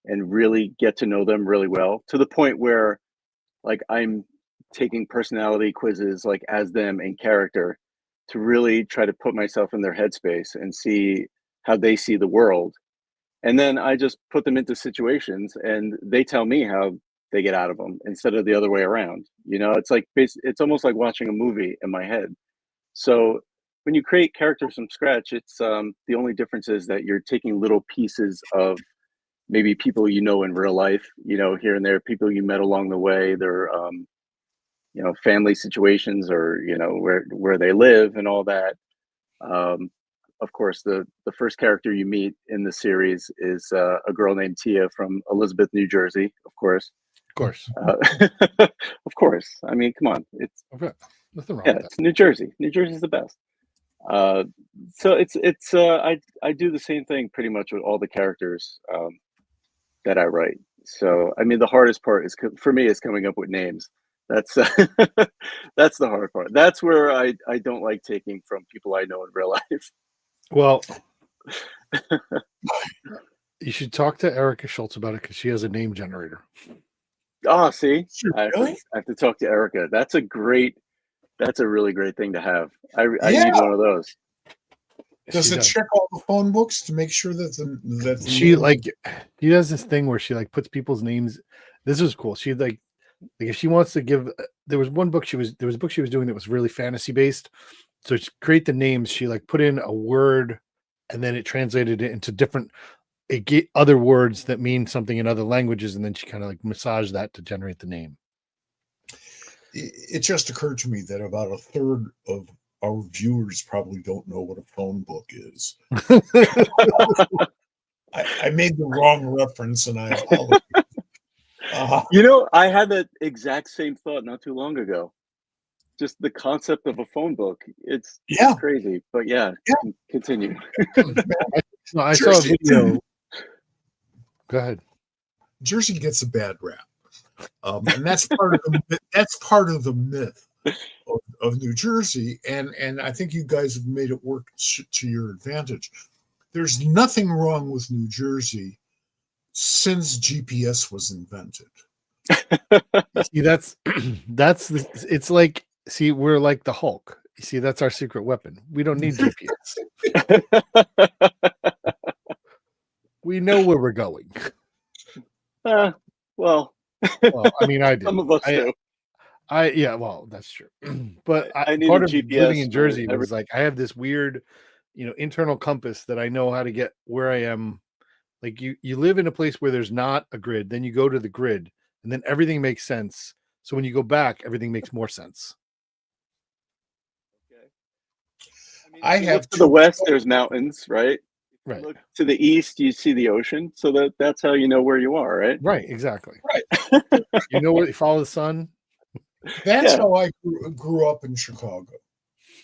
S3: and really get to know them really well to the point where like I'm taking personality quizzes like as them in character to really try to put myself in their headspace and see how they see the world. And then I just put them into situations and they tell me how they get out of them instead of the other way around. It's like it's almost like watching a movie in my head. So when you create characters from scratch, it's the only difference is that you're taking little pieces of maybe people you know in real life, here and there, people you met along the way, their family situations, or where they live and all that. Um, of course, the first character you meet in the series is a girl named Tia from Elizabeth, New Jersey. Of course,
S1: Of course.
S3: of course. I mean, come on, it's
S1: Okay. Nothing wrong
S3: yeah,
S1: with that.
S3: it's New Jersey. New Jersey's the best. So I do the same thing pretty much with all the characters that I write. So I mean, the hardest part for me is coming up with names. That's that's the hard part. That's where I don't like taking from people I know in real life.
S1: Well, you should talk to Erica Schultz about it because she has a name generator.
S3: Oh, see,
S2: Sure,
S3: I
S2: really?
S3: have to talk to Erica. That's a really great thing to have. I
S2: Yeah.
S3: need one of those.
S2: Does
S1: She
S2: it
S1: does.
S2: check all the phone books to make sure that the
S1: She
S2: name-
S1: he does this thing where she puts people's names. This is cool. She like if she wants to give, there was a book she was doing that was really fantasy based. So to create the names, she put in a word and then it translated it into other words that mean something in other languages, and then she kind of massaged that to generate the name.
S2: it just occurred to me that about a third of our viewers probably don't know what a phone book is. I made the wrong reference, and I apologize.
S3: I had that exact same thought not too long ago. Just the concept of a phone book. It's crazy, but continue.
S1: No, I saw a video. Go ahead.
S2: Jersey gets a bad rap, and that's part of the myth of New Jersey, and I think you guys have made it work to your advantage. There's nothing wrong with New Jersey since GPS was invented.
S1: See, it's like, see, we're like the Hulk. You see, that's our secret weapon. We don't need GPS. We know where we're going.
S3: Well,
S1: I mean, I do.
S3: Some of us do.
S1: Yeah, well, that's true. But
S3: I need
S1: part
S3: a
S1: of
S3: GPS
S1: living in
S3: for
S1: Jersey was I have this weird, internal compass that I know how to get where I am. Like you live in a place where there's not a grid, then you go to the grid, and then everything makes sense. So when you go back, everything makes more sense.
S3: Okay. I mean,
S2: have
S3: to the west, there's mountains, right?
S1: Right.
S3: Look to the east, you see the ocean. So that's how you know where you are, right?
S1: Right, exactly.
S2: Right.
S1: You know where you follow the sun.
S2: That's how I grew up in Chicago.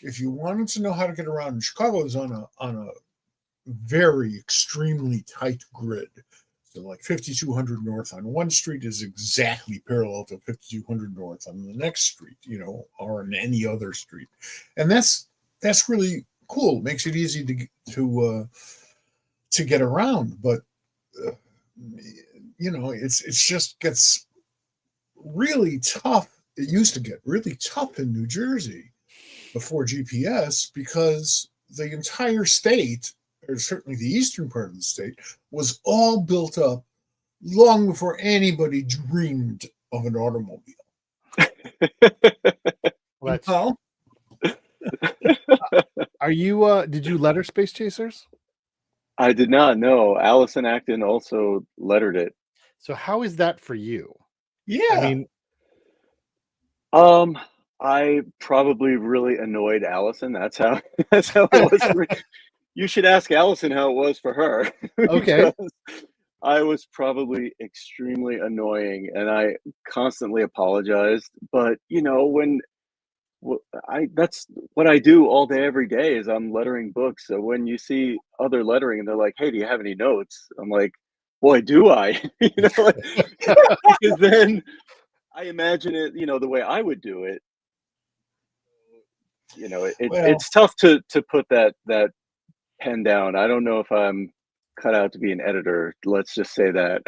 S2: If you wanted to know how to get around, Chicago is on a very extremely tight grid. So like 5200 North on one street is exactly parallel to 5200 North on the next street, or on any other street, and that's really cool. It makes it easy to get around, but it's just gets really tough. It used to get really tough in New Jersey before GPS because the entire state, or certainly the eastern part of the state, was all built up long before anybody dreamed of an automobile.
S1: Well, are you? Did you letter Space Chasers?
S3: I did not know. Allison Acton also lettered it.
S1: So how is that for you?
S2: Yeah.
S1: I mean,
S3: I probably really annoyed Allison. That's how it was for me. You should ask Allison how it was for her.
S1: Okay.
S3: I was probably extremely annoying and I constantly apologized. But that's what I do all day, every day is I'm lettering books. So when you see other lettering and they're like, "Hey, do you have any notes?" I'm like, "Boy, do I!" Because then I imagine it, the way I would do it. It's tough to put that pen down. I don't know if I'm cut out to be an editor. Let's just say that.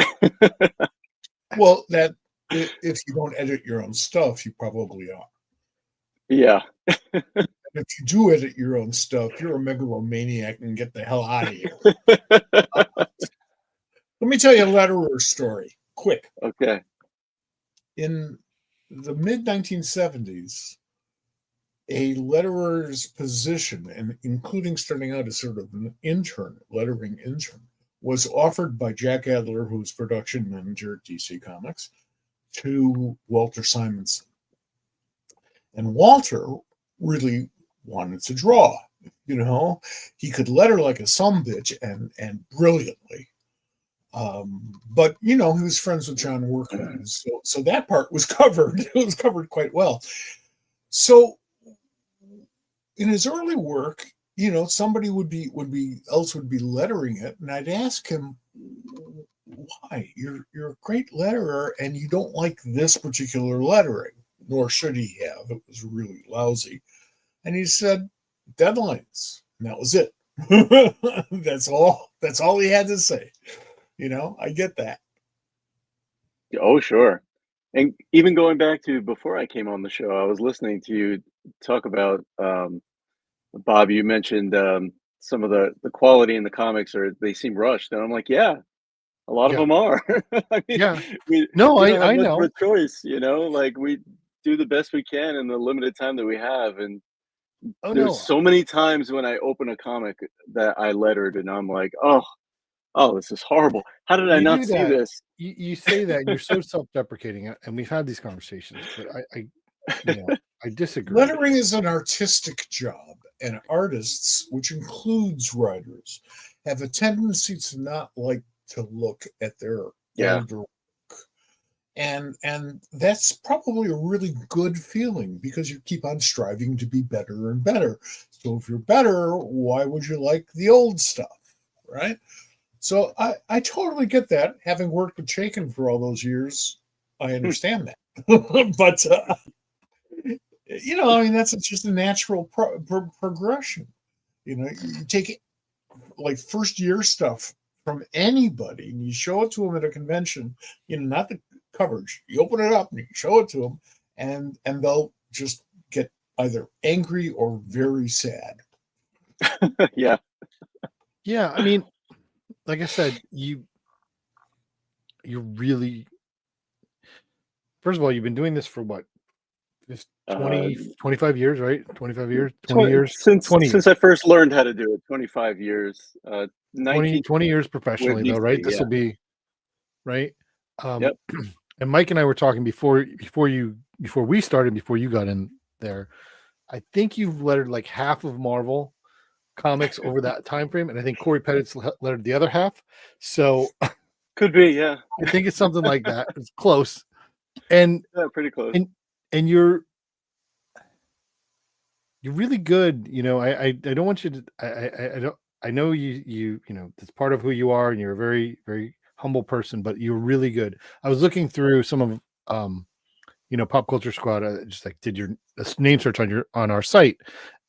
S2: Well, that if you don't edit your own stuff, you probably are.
S3: Yeah.
S2: If you do edit your own stuff, you're a megalomaniac and get the hell out of here. Let me tell you a letterer story, quick.
S3: Okay.
S2: In the mid 1970s, a letterer's position, and including starting out as sort of an intern, lettering intern, was offered by Jack Adler, who's production manager at DC Comics, to Walter Simonson. And Walter really wanted to draw. You know, he could letter like a sumbitch and brilliantly. But you know, he was friends with John Workman, so that part was covered. It was covered quite well. So in his early work, you know, somebody would be lettering it, and I'd ask him, why? You're a great letterer, and you don't like this particular lettering, nor should he have. It was really lousy. And he said, deadlines. And that was it. That's all he had to say. You know, I get that.
S3: Oh, sure. And even going back to before I came on the show, I was listening to you talk about Bob. You mentioned some of the quality in the comics, or they seem rushed, and I'm like, yeah, a lot of them are. I mean,
S1: Yeah.
S3: we
S1: No,
S3: don't have
S1: I
S3: much
S1: know.
S3: of a choice, you know. Like we do the best we can in the limited time that we have, and
S1: Oh
S3: there's
S1: no.
S3: so many times when I open a comic that I lettered, and I'm like, oh, this is horrible. How did I
S1: You
S3: not
S1: do
S3: see
S1: that.
S3: this?
S1: You say that, and you're so self-deprecating, and we've had these conversations, but you know, I disagree.
S2: Lettering is an artistic job, and artists, which includes writers, have a tendency to not like to look at their
S3: Yeah.
S2: older work. And that's probably a really good feeling, because you keep on striving to be better and better. So if you're better, why would you like the old stuff, right? So I totally get that. Having worked with Chaykin for all those years, I understand that. But you know, I mean, that's just a natural progression. You know, you take like first year stuff from anybody and you show it to them at a convention. You know, not the coverage. You open it up and you show it to them, and they'll just get either angry or very sad.
S3: Yeah.
S1: Yeah, I mean, like I said, you're really, first of all, you've been doing this for what? Just
S3: Uh,
S1: 25 years, right? 25 years, 20 years,
S3: since
S1: 20 years,
S3: I first learned how to do it, 25 years, 19
S1: 20 years
S3: with
S1: professionally though, right?
S3: DC,
S1: This
S3: yeah.
S1: will be right.
S3: Yep.
S1: And Mike and I were talking before we started, before you got in there. I think you've lettered like half of Marvel comics over that time frame, and I think Corey Pettit's lettered the other half. So
S3: Could be, yeah.
S1: I think it's something like that. It's close, and
S3: Yeah, pretty close.
S1: and you're really good. You know, I don't want you to. I don't. I know you know, it's part of who you are, and you're a very, very humble person, but you're really good. I was looking through some of you know, Pop Culture Squad. Just like did your name search on our site,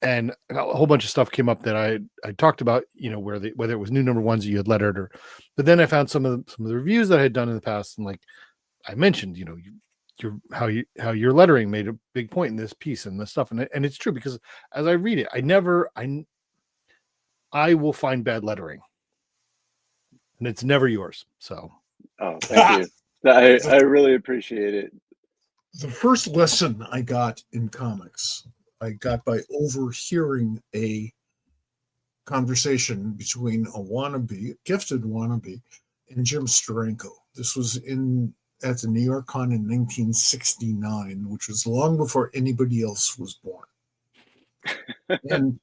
S1: and a whole bunch of stuff came up that I talked about. You know, whether it was new number ones that you had lettered, or but then I found some of the reviews that I had done in the past, and like I mentioned, you know, how your lettering made a big point in this piece and this stuff, and it's true, because as I read it, I will find bad lettering, and it's never yours. So,
S3: Oh, thank you. I really appreciate it.
S2: The first lesson I got in comics, I got by overhearing a conversation between a gifted wannabe, and Jim Steranko. This was at the New York Con in 1969, which was long before anybody else was born. And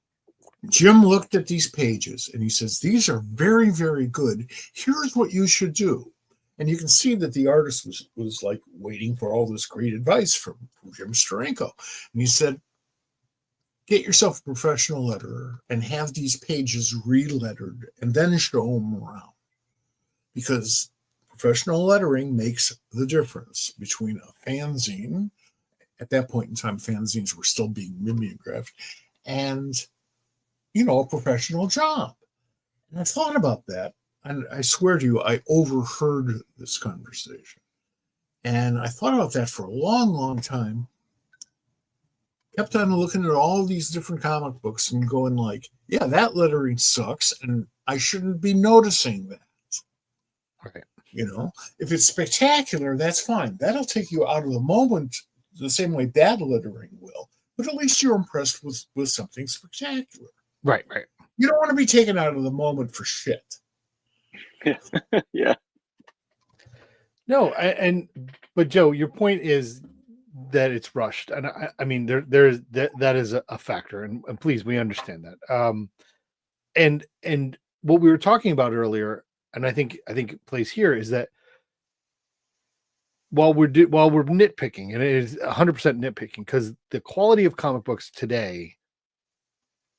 S2: Jim looked at these pages and he says, these are very, very good. Here's what you should do. And you can see that the artist was like waiting for all this great advice from Jim Steranko. And he said, get yourself a professional letterer and have these pages re-lettered and then show them around. Because professional lettering makes the difference between a fanzine. At that point in time, fanzines were still being mimeographed, and you know, a professional job. And I thought about that, and I swear to you, I overheard this conversation. And I thought about that for a long, long time. Kept on looking at all these different comic books and going like, yeah, that lettering sucks, and I shouldn't be noticing that.
S1: okay.
S2: You know, if it's spectacular, that's fine. That'll take you out of the moment the same way bad lettering will. But at least you're impressed with something spectacular.
S1: Right.
S2: You don't want to be taken out of the moment for shit.
S3: Yeah.
S1: No, but Joe, your point is that it's rushed, and I mean there's that is a factor, and please, we understand that. And what we were talking about earlier, and I think it plays here, is that while we're nitpicking, and it is 100% nitpicking, because the quality of comic books today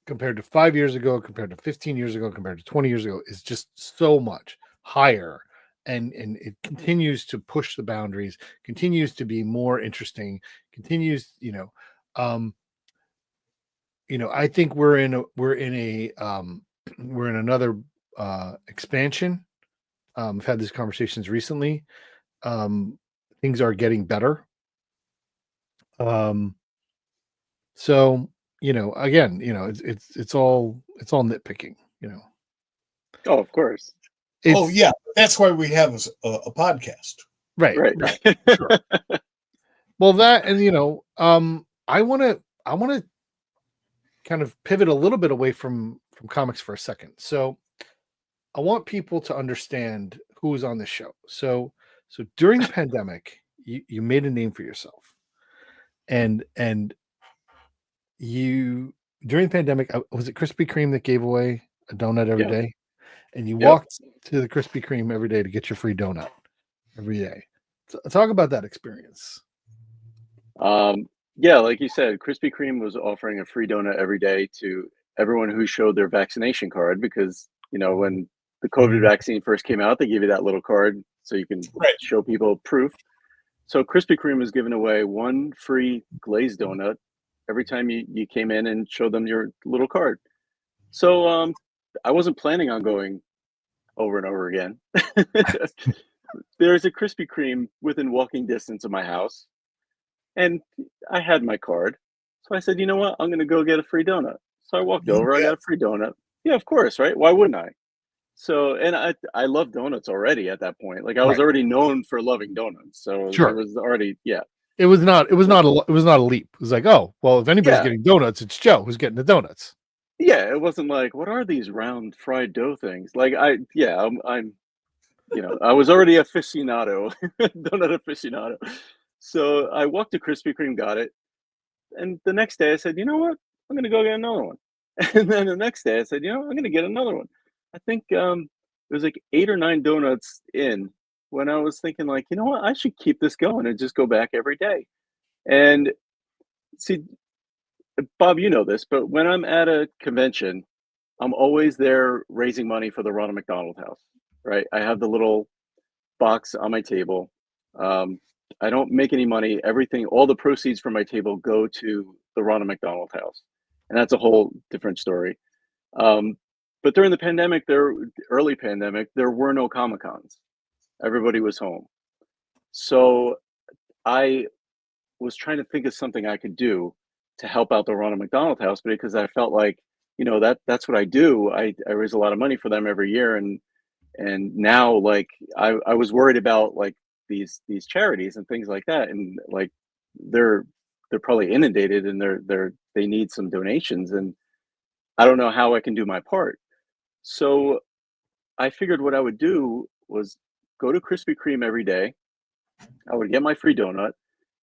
S1: compared to 5 years ago, compared to 15 years ago, compared to 20 years ago, is just so much higher. And it continues to push the boundaries, continues to be more interesting, continues, I think we're in another expansion. I've had these conversations recently. Things are getting better. So, again, it's all nitpicking,
S3: Oh, of course.
S2: Yeah, that's why we have a podcast.
S1: Right. Sure. Well, that, and I want to kind of pivot a little bit away from comics for a second. So I want people to understand who's on this show. So during the pandemic, you made a name for yourself, and you, during the pandemic, was it Krispy Kreme that gave away a donut every day? And you walked to the Krispy Kreme every day to get your free donut every day. So talk about that experience.
S3: Yeah, like you said, Krispy Kreme was offering a free donut every day to everyone who showed their vaccination card, because when the COVID vaccine first came out, they gave you that little card so you can show people proof. So Krispy Kreme was giving away one free glazed donut every time you came in and showed them your little card. So I wasn't planning on going over and over again. There's a Krispy Kreme within walking distance of my house, and I had my card. So I said, you know what? I'm going to go get a free donut. So I walked over, I got a free donut. Yeah, of course, right? Why wouldn't I? So, and I love donuts already at that point. Like, I was already known for loving donuts. So it was already,
S1: It was not a leap. It was like, oh, well, if anybody's getting donuts, it's Joe who's getting the donuts.
S3: Yeah, it wasn't like, what are these round fried dough things? Like, I'm I was already aficionado, donut aficionado. So I walked to Krispy Kreme, got it. And the next day I said, you know what? I'm going to go get another one. And then the next day I said, I'm going to get another one. I think it was like 8 or 9 donuts in when I was thinking, like, you know what? I should keep this going and just go back every day. And see, Bob, you know this, but when I'm at a convention, I'm always there raising money for the Ronald McDonald House, right? I have the little box on my table. I don't make any money. All the proceeds from my table go to the Ronald McDonald House, and that's a whole different story. But during the early pandemic, there were no Comic Cons. Everybody was home, so I was trying to think of something I could do to help out the Ronald McDonald House, because I felt like, that's what I do. I raise a lot of money for them every year, and now, like, I was worried about, like, these charities and things like that, and like they're probably inundated, and they need some donations, and I don't know how I can do my part. So I figured what I would do was go to Krispy Kreme every day. I would get my free donut,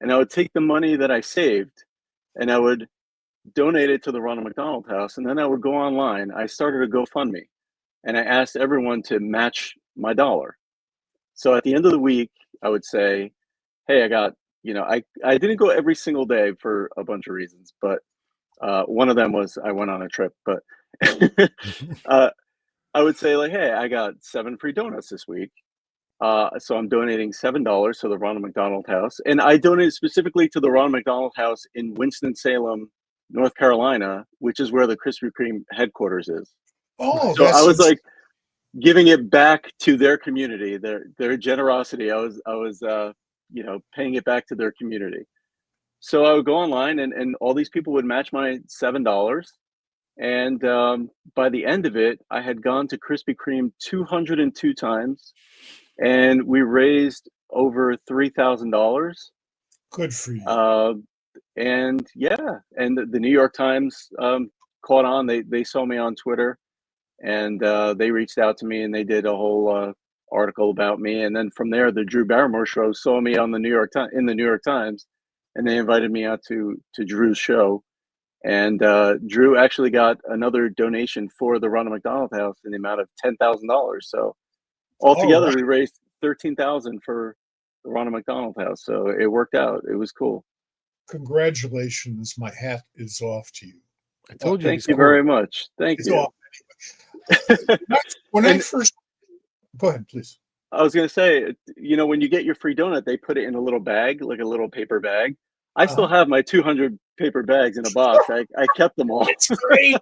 S3: and I would take the money that I saved, and I would donate it to the Ronald McDonald House, and then I would go online. I started a GoFundMe, and I asked everyone to match my dollar. So at the end of the week, I would say, hey, I got, I didn't go every single day for a bunch of reasons, but one of them was I went on a trip. But I would say, like, hey, I got 7 free donuts this week. So I'm donating $7 to the Ronald McDonald House. And I donated specifically to the Ronald McDonald House in Winston-Salem, North Carolina, which is where the Krispy Kreme headquarters is.
S2: Oh,
S3: so I was like giving it back to their community, their generosity. I was paying it back to their community. So I would go online, and all these people would match my $7. And by the end of it, I had gone to Krispy Kreme 202 times, and we raised over $3,000.
S2: Good for you.
S3: And yeah, and the New York Times caught on. They saw me on Twitter, and they reached out to me and they did a whole article about me. And then from there, the Drew Barrymore show saw me on the New York Times, and they invited me out to Drew's show. And Drew actually got another donation for the Ronald McDonald House in the amount of $10,000. So
S2: All
S3: altogether,
S2: right.
S3: we raised 13,000 for the Ronald McDonald House. So it worked out. It was cool.
S2: Congratulations. My hat is off to you.
S1: I told you.
S3: Thank
S1: he's
S3: you
S1: cool.
S3: very much. Thank
S2: It's
S3: you.
S2: off anyway. When I
S3: And-
S2: first go ahead, please.
S3: I was going to say, when you get your free donut, they put it in a little bag, like a little paper bag. I still have my 200 paper bags in a box. I kept them all.
S2: That's great.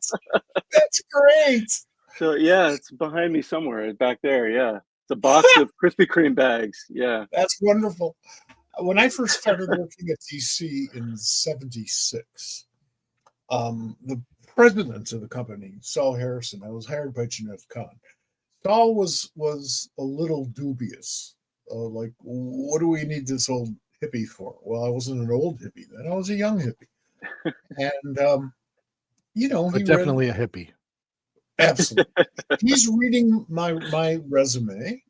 S2: That's great.
S3: So yeah, it's behind me somewhere back there. Yeah. It's a box of Krispy Kreme bags. Yeah.
S2: That's wonderful. When I first started working at DC in '76, the president of the company, Saul Harrison, I was hired by Jeanette Kahn. Saul was a little dubious. Like, what do we need this old hippie for? Well, I wasn't an old hippie then. I was a young hippie. And,
S1: But
S2: he
S1: definitely a hippie.
S2: absolutely. He's reading my resume,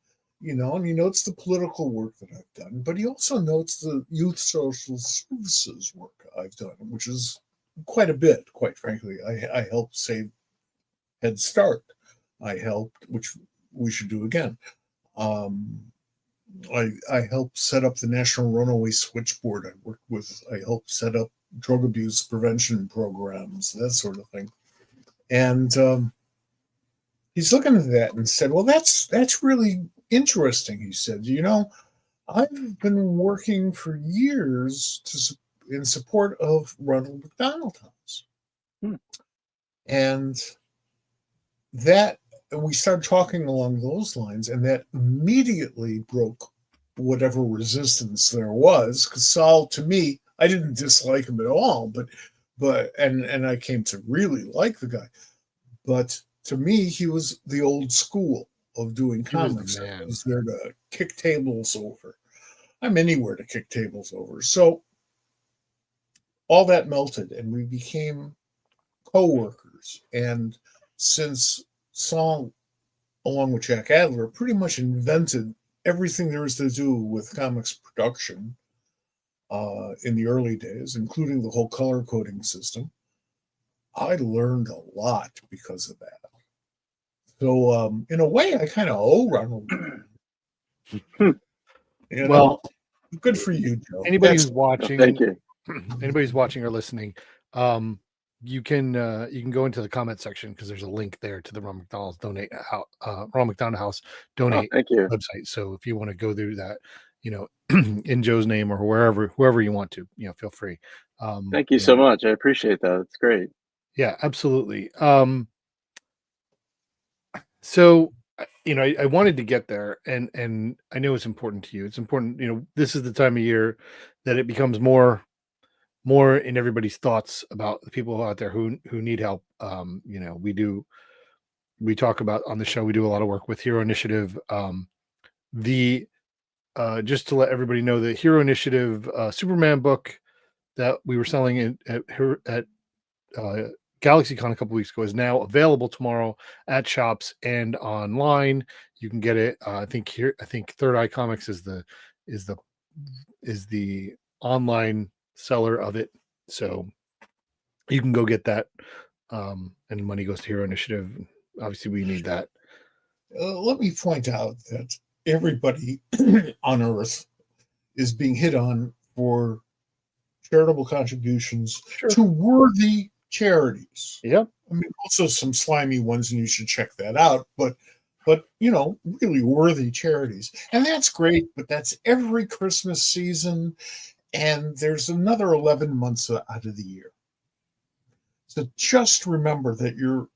S2: and he notes the political work that I've done, but he also notes the youth social services work I've done, which is quite a bit, quite frankly. I helped save Head Start. I helped, which we should do again. I helped set up the National Runaway Switchboard. I helped set up drug abuse prevention programs, that sort of thing. And he's looking at that and said, "Well, that's really interesting." He said, "I've been working for years in support of Ronald McDonald House," and we started talking along those lines, and that immediately broke whatever resistance there was. Because Saul, to me, I didn't dislike him at all, and I came to really like the guy, but to me, he was the old school of doing
S1: He was the
S2: comics.
S1: man.
S2: I was there to kick tables over. I'm anywhere to kick tables over. So all that melted, and we became co-workers. And since Saul, along with Jack Adler, pretty much invented everything there is to do with comics production in the early days, including the whole color coding system, I learned a lot because of that. So, in a way, I kind of owe Ronald.
S1: Well,
S2: good for you, Joe.
S1: anybody who's watching,
S3: Thank you.
S1: anybody who's watching or listening, you can go into the comment section because there's a link there to the Ron McDonald Ron McDonald House donate
S3: Thank you.
S1: website. So if you want to go through that, in Joe's name or whoever you want to, feel free.
S3: Thank you so much. I appreciate that. It's great.
S1: Yeah, absolutely. So I wanted to get there, and I know it's important to you. It's important, this is the time of year that it becomes more in everybody's thoughts about the people out there who need help. We talk about on the show, we do a lot of work with Hero Initiative. Just to let everybody know, the Hero Initiative Superman book that we were selling at GalaxyCon a couple weeks ago is now available tomorrow at shops and online. You can get it. I think Third Eye Comics is the online seller of it, so you can go get that. And money goes to Hero Initiative. Obviously, we need that.
S2: Let me point out that everybody on Earth is being hit on for charitable contributions to worthy charities.
S1: Yep.
S2: I mean, also some slimy ones, and you should check that out. But really worthy charities, and that's great. But that's every Christmas season, and there's another 11 months out of the year. So just remember that your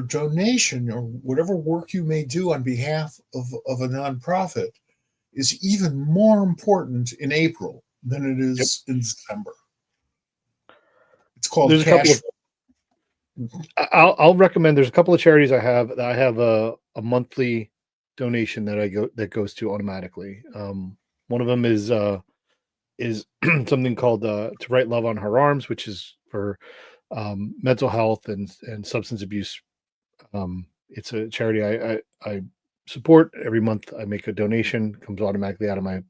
S2: donation or whatever work you may do on behalf of a nonprofit is even more important in April than it is in December. It's called cash.
S1: I'll recommend. There's a couple of charities I have a monthly donation that goes to automatically. One of them is something called To Write Love on Her Arms, which is for mental health and substance abuse It's a charity I support every month. I make a donation, comes automatically out of my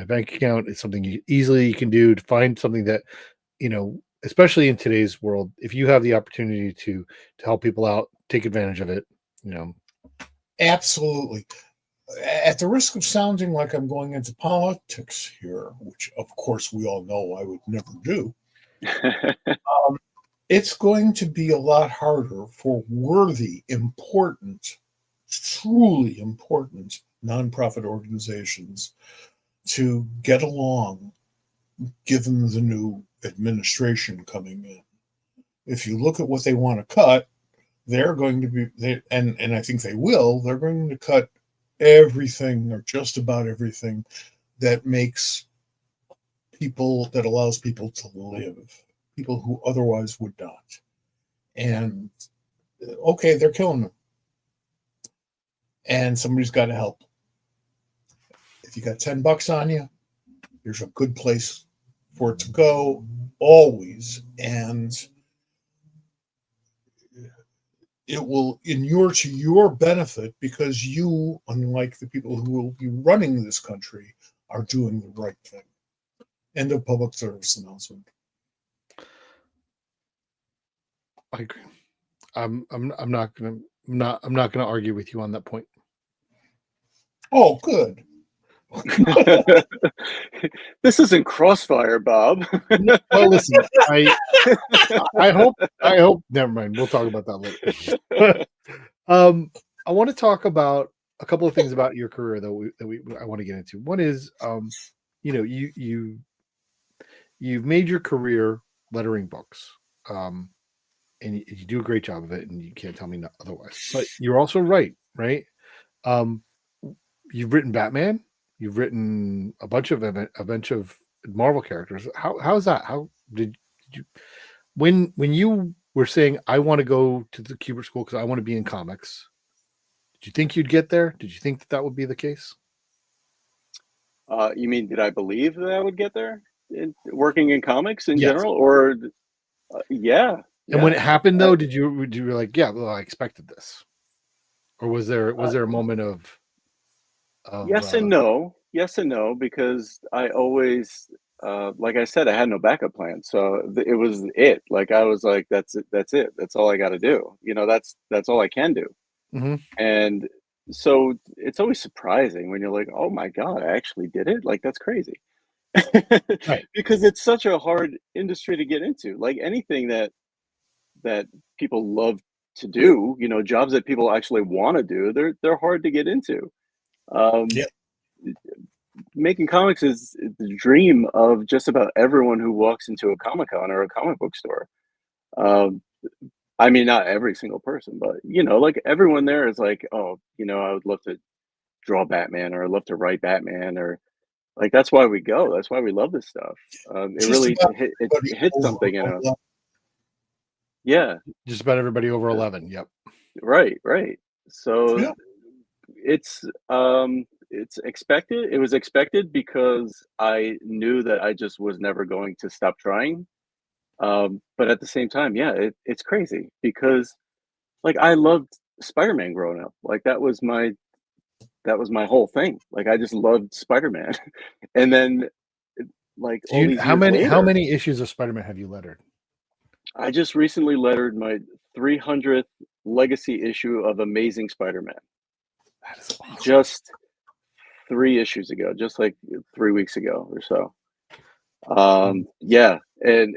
S1: bank account. It's something you can do to find something that, especially in today's world, if you have the opportunity to help people out, take advantage of it.
S2: Absolutely. At the risk of sounding like I'm going into politics here, which of course we all know I would never do, it's going to be a lot harder for worthy, important, truly important nonprofit organizations to get along given the new administration coming in. If you look at what they want to cut, they're going to be, and I think they will, they're going to cut everything or just about everything that allows people to live, people who otherwise would not. And okay, they're killing them. And somebody's got to help. If you got $10 on you, there's a good place for it to go always. And it will inure to your benefit because you, unlike the people who will be running this country, are doing the right thing. End of public service announcement.
S1: I agree. I'm not gonna argue with you on that point.
S2: Oh, good.
S3: This isn't Crossfire, Bob.
S1: Well, listen, I hope. Never mind. We'll talk about that later. I want to talk about a couple of things about your career I want to get into. One is, you've made your career lettering books, and you do a great job of it, and you can't tell me otherwise. But you're also right? You've written Batman. You've written a bunch of Marvel characters. How's that? How did you when you were saying I want to go to the Kubert School because I want to be in comics? Did you think you'd get there? Did you think that would be the case?
S3: You mean, did I believe that I would get there working in comics in
S1: Yes.
S3: general, or yeah?
S1: And when it happened, though, did you were like, yeah, well, I expected this, or was there a moment of
S3: yes and no, because I always, like I said, I had no backup plan, so it was it. Like I was like, that's it, that's all I got to do. That's all I can do.
S1: Mhm.
S3: And so it's always surprising when you're like, oh my god, I actually did it. Like that's crazy.
S1: Right.
S3: Because it's such a hard industry to get into. Like anything that people love to do, jobs that people actually want to do, they're hard to get into.
S2: Yeah.
S3: Making comics is the dream of just about everyone who walks into a Comic Con or a comic book store. Um, I mean, not every single person, but like everyone there is like, oh, I would love to draw Batman, or I'd love to write Batman, or like that's why we go. That's why we love this stuff. It
S2: Just
S3: really
S2: about
S3: it
S2: everybody
S3: hits
S2: over
S3: something in us.
S2: 11.
S3: Yeah,
S1: Just about everybody over 11. Yep.
S3: right. So
S2: Yeah.
S3: it's expected. It was expected because I knew that I just was never going to stop trying. But at the same time, yeah, it's crazy because like I loved Spider-Man growing up. Like that was my whole thing. Like I just loved Spider-Man. And then like
S1: Do
S3: all
S1: you
S3: these years
S1: how
S3: later,
S1: many issues of Spider-Man have you lettered?
S3: I just recently lettered my 300th legacy issue of Amazing Spider-Man.
S1: That is awesome.
S3: Just 3 issues ago, just like 3 weeks ago or so. Yeah, and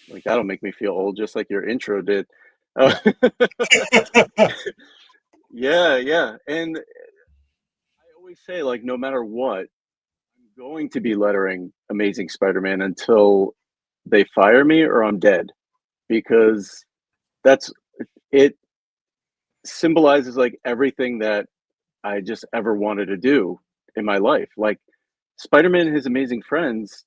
S3: like that'll make me feel old, just like your intro did. Yeah, and I always say, like, no matter what, I'm going to be lettering Amazing Spider-Man until they fire me or I'm dead, because that's it symbolizes like everything that I just ever wanted to do in my life. Like Spider-Man and His Amazing Friends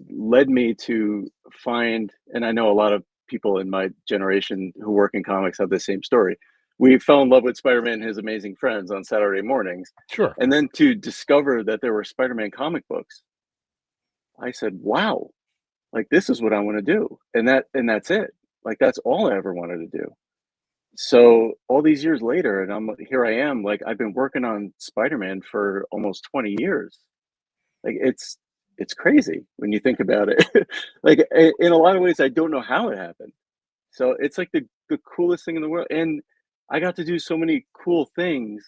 S3: led me to find, and I know a lot of people in my generation who work in comics have the same story. We fell in love with Spider-Man and His Amazing Friends on Saturday mornings.
S1: Sure.
S3: And then to discover that there were Spider-Man comic books, I said, wow, like this is what I want to do. And that's it. Like that's all I ever wanted to do. So all these years later, and here I am, like I've been working on Spider-Man for almost 20 years. Like it's crazy when you think about it. Like in a lot of ways, I don't know how it happened. So it's like the coolest thing in the world, and I got to do so many cool things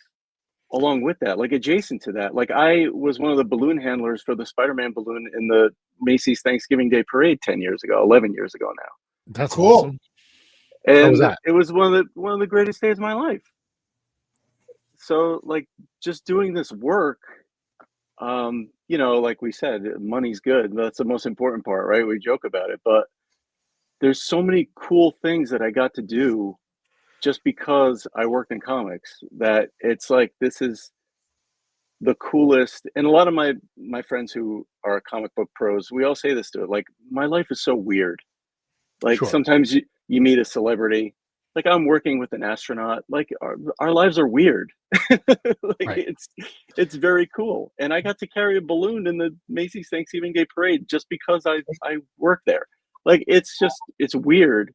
S3: along with that, like adjacent to that. Like I was one of the balloon handlers for the Spider-Man balloon in the Macy's Thanksgiving Day Parade 10 years ago, 11 years ago now.
S1: That's
S2: Cool.
S1: awesome. How was
S3: And
S1: that?
S3: it was one of the greatest days of my life. So like just doing this work, like we said, money's good. That's the most important part, right? We joke about it, but there's so many cool things that I got to do just because I worked in comics that it's like this is the coolest. And a lot of my friends who are comic book pros, we all say this to it, like my life is so weird. Like
S1: Sure.
S3: sometimes you meet a celebrity, like I'm working with an astronaut, like our lives are weird. Like
S1: Right.
S3: it's very cool. And I got to carry a balloon in the Macy's Thanksgiving Day Parade just because I work there. Like it's weird,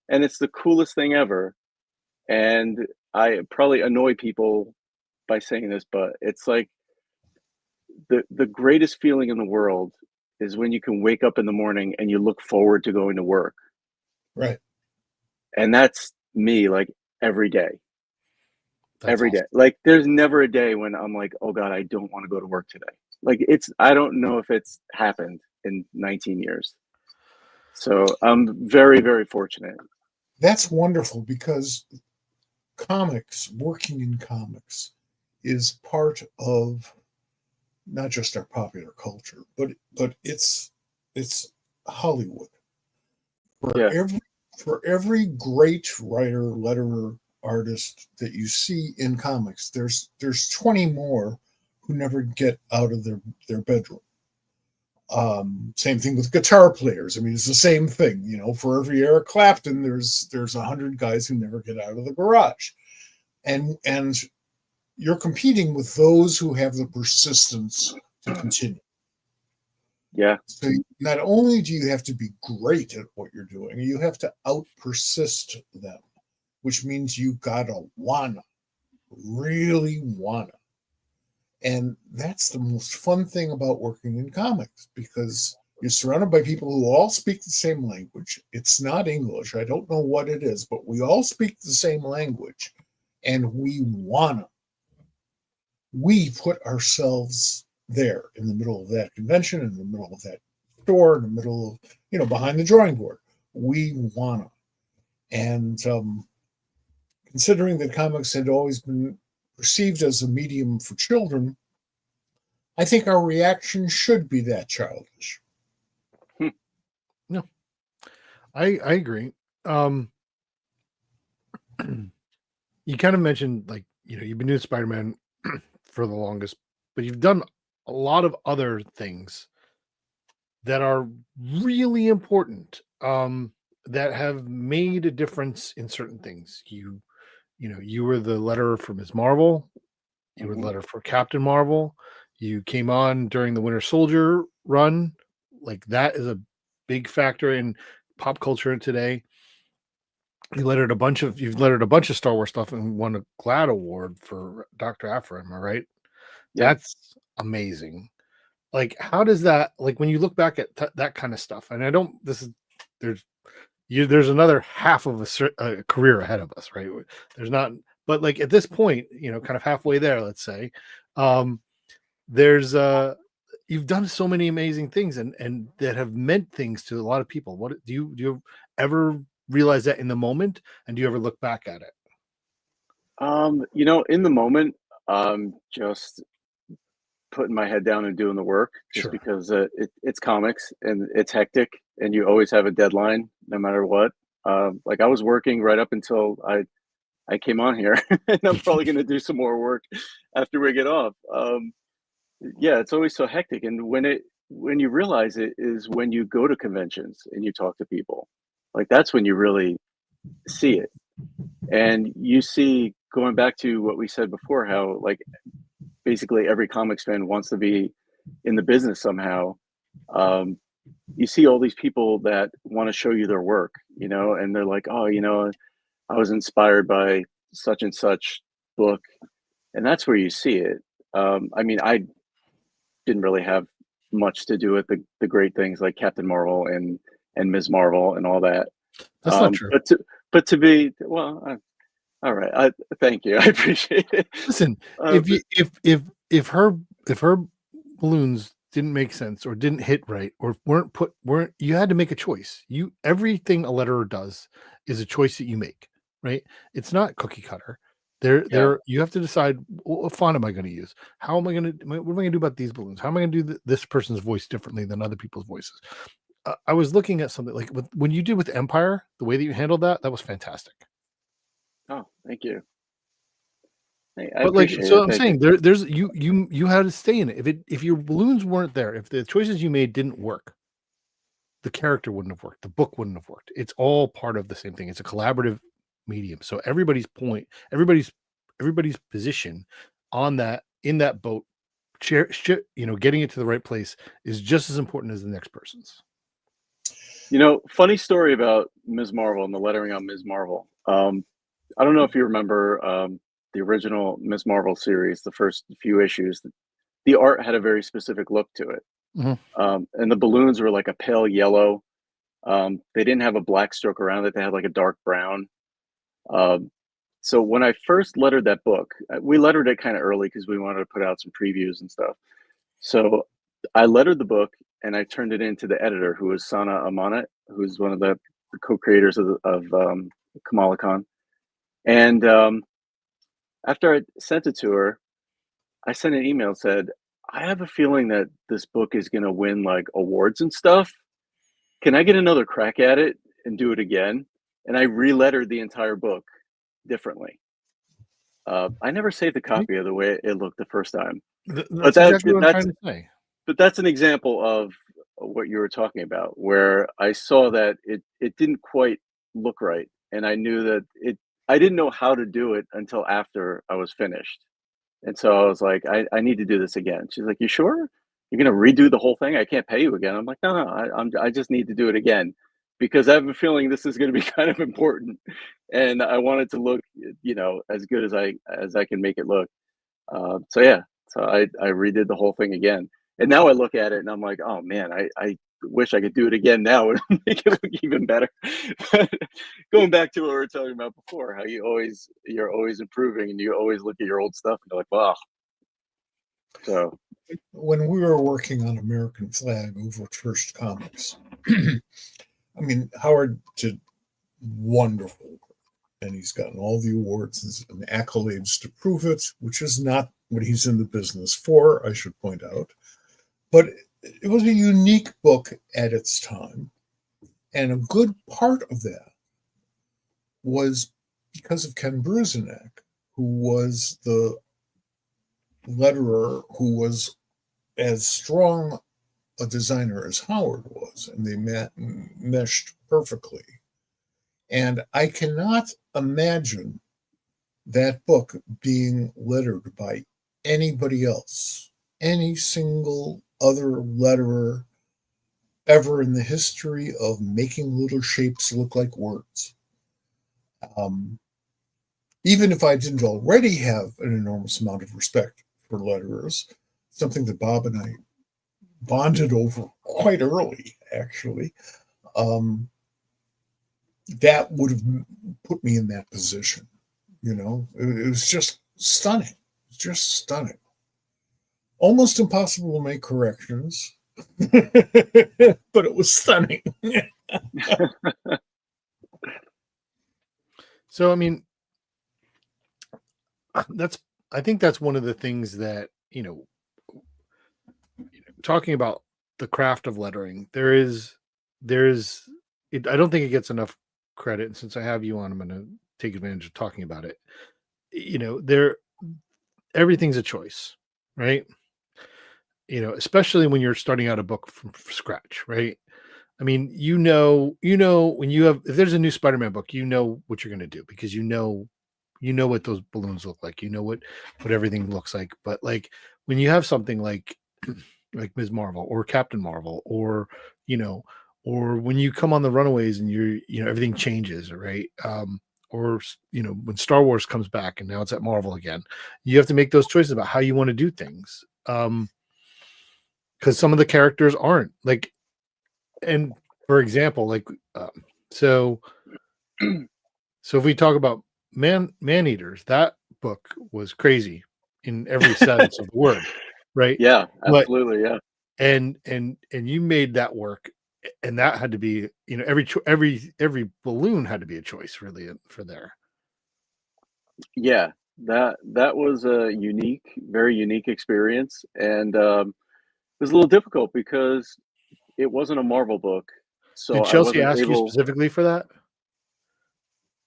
S3: and it's the coolest thing ever. And I probably annoy people by saying this, but it's like the greatest feeling in the world is when you can wake up in the morning and you look forward to going to work.
S2: Right.
S3: And that's me, like every day.
S1: That's
S3: Every day.
S1: awesome.
S3: Like there's never a day when I'm like, oh God, I don't want to go to work today. Like I don't know if it's happened in 19 years. So I'm very, very fortunate.
S2: That's wonderful because working in comics, is part of not just our popular culture, but it's Hollywood. For
S3: Yeah.
S2: every great writer, letterer, artist that you see in comics, there's 20 more who never get out of their bedroom. Same thing with guitar players. I mean, it's the same thing. For every Eric Clapton, there's 100 guys who never get out of the garage, and you're competing with those who have the persistence to continue.
S3: Yeah.
S2: So not only do you have to be great at what you're doing, you have to out persist them, which means you gotta really wanna. And that's the most fun thing about working in comics, because you're surrounded by people who all speak the same language. It's not English. I don't know what it is, but we all speak the same language, and we put ourselves there in the middle of that convention, in the middle of that store, in the middle of, behind the drawing board. We wanna. And considering that comics had always been perceived as a medium for children, I think our reaction should be that childish.
S1: No, I agree. Um, you kind of mentioned, like, you've been doing Spider-Man for the longest, but you've done a lot of other things that are really important, that have made a difference in certain things. You were the letterer for Ms. Marvel. You were the
S3: Hmm.
S1: letterer for Captain Marvel. You came on during the Winter Soldier run. Like, that is a big factor in pop culture today. You've lettered a bunch of Star Wars stuff and won a GLAAD award for Dr. Aphra, am I right?
S3: Yeah.
S1: That's amazing. Like, how does that, like, when you look back at that kind of stuff, and I don't, this is, there's, there's another half of a career ahead of us, right? There's not, but like at this point, kind of halfway there, let's say, um, there's, you've done so many amazing things, and that have meant things to a lot of people. What do you ever realize that in the moment, and do you ever look back at it?
S3: In the moment, just putting my head down and doing the work just
S1: Sure.
S3: because it's comics and it's hectic and you always have a deadline no matter what. Like I was working right up until I came on here, and I'm probably going to do some more work after we get off. Yeah, it's always so hectic, and when you realize it is when you go to conventions and you talk to people, like that's when you really see it, and you see going back to what we said before, how like basically every comics fan wants to be in the business somehow. Um, you see all these people that want to show you their work, and they're like, oh, I was inspired by such and such book, and that's where you see it. I mean, I didn't really have much to do with the great things like Captain Marvel and Ms. Marvel and all that.
S1: That's not true.
S3: But to be well, all right. Thank you. I appreciate it.
S1: Listen,
S3: Uh,
S1: if you if her balloons didn't make sense or didn't hit right or weren't you had to make a choice. Everything a letterer does is a choice that you make, right? It's not cookie cutter.
S3: yeah.
S1: You have to decide what font am I going to use? How am I going to what am I going to do about these balloons? How am I going to do this person's voice differently than other people's voices? I was looking at something like when you did with Empire, the way that you handled that was fantastic.
S3: Oh, thank you. Hey, I
S1: But like,
S3: appreciate
S1: so
S3: it.
S1: I'm
S3: Thank you.
S1: saying there's you had to stay in it. If your balloons weren't there, if the choices you made didn't work, the character wouldn't have worked, the book wouldn't have worked. It's all part of the same thing. It's a collaborative medium. So everybody's position on that in that boat, getting it to the right place is just as important as the next person's.
S3: Funny story about Ms. Marvel and the lettering on Ms. Marvel. I don't know if you remember the original Ms. Marvel series, the first few issues. The art had a very specific look to it,
S1: Mhm.
S3: and the balloons were like a pale yellow. They didn't have a black stroke around it; they had like a dark brown. Um, so when I first lettered that book, we lettered it kind of early because we wanted to put out some previews and stuff. So I lettered the book and I turned it in to the editor, who was Sana Amanat, who's one of the co-creators of Kamala Khan. And after I sent it to her, I sent an email and said, I have a feeling that this book is going to win like awards and stuff. Can I get another crack at it and do it again? And I relettered the entire book differently. I never saved a copy of the way it looked the first time, but
S1: That's exactly what I'm
S3: that's
S1: trying to say.
S3: but that's an example of what you were talking about, where I saw that it didn't quite look right, and I knew that I didn't know how to do it until after I was finished, and so I was like, I need to do this again. She's like, you sure? You're gonna redo the whole thing? I can't pay you again. I'm like, no, no, I just need to do it again because I have a feeling this is gonna be kind of important, and I want it to look, as good as I can make it look. So yeah, so I redid the whole thing again, and now I look at it and I'm like, oh man, I wish I could do it again now and make it look even better. But going back to what we were talking about before, how you're always improving and you always look at your old stuff and you're like, wow. So
S2: When we were working on American Flag over at First Comics, I mean, Howard did wonderful work, and he's gotten all the awards and accolades to prove it, which is not what he's in the business for, I should point out. But it was a unique book at its time, and a good part of that was because of Ken Bruzenak, who was the letterer who was as strong a designer as Howard was, and they meshed perfectly. And I cannot imagine that book being lettered by anybody else, any single other letterer ever in the history of making little shapes look like words. Um, Even if I didn't already have an enormous amount of respect for letterers, something that Bob and I bonded over quite early, actually, um, that would have put me in that position. It was just stunning, just stunning. Almost impossible to make corrections, but it was stunning.
S1: So I mean, that's I think that's one of the things that talking about the craft of lettering, there's I don't think it gets enough credit. And since I have you on, I'm going to take advantage of talking about it. There everything's a choice, right? Especially when you're starting out a book from scratch, right? I mean, when if there's a new Spider-Man book, you know what you're going to do because you know what those balloons look like, what everything looks like. But like when you have something like like Ms. Marvel or Captain Marvel, or when you come on the Runaways and everything changes, right? or when Star Wars comes back and now it's at Marvel again, you have to make those choices about how you want to do things. Because some of the characters aren't like, and for example, like so if we talk about man eaters, that book was crazy in every sense of the word, right?
S3: Yeah,
S1: But
S3: absolutely. Yeah.
S1: and you made that work, and that had to be, every balloon had to be a choice really for there.
S3: Yeah, that was a very unique experience, and it was a little difficult because it wasn't a Marvel book, so
S1: Did
S3: I
S1: Chelsea
S3: wasn't
S1: ask you
S3: able
S1: specifically for that?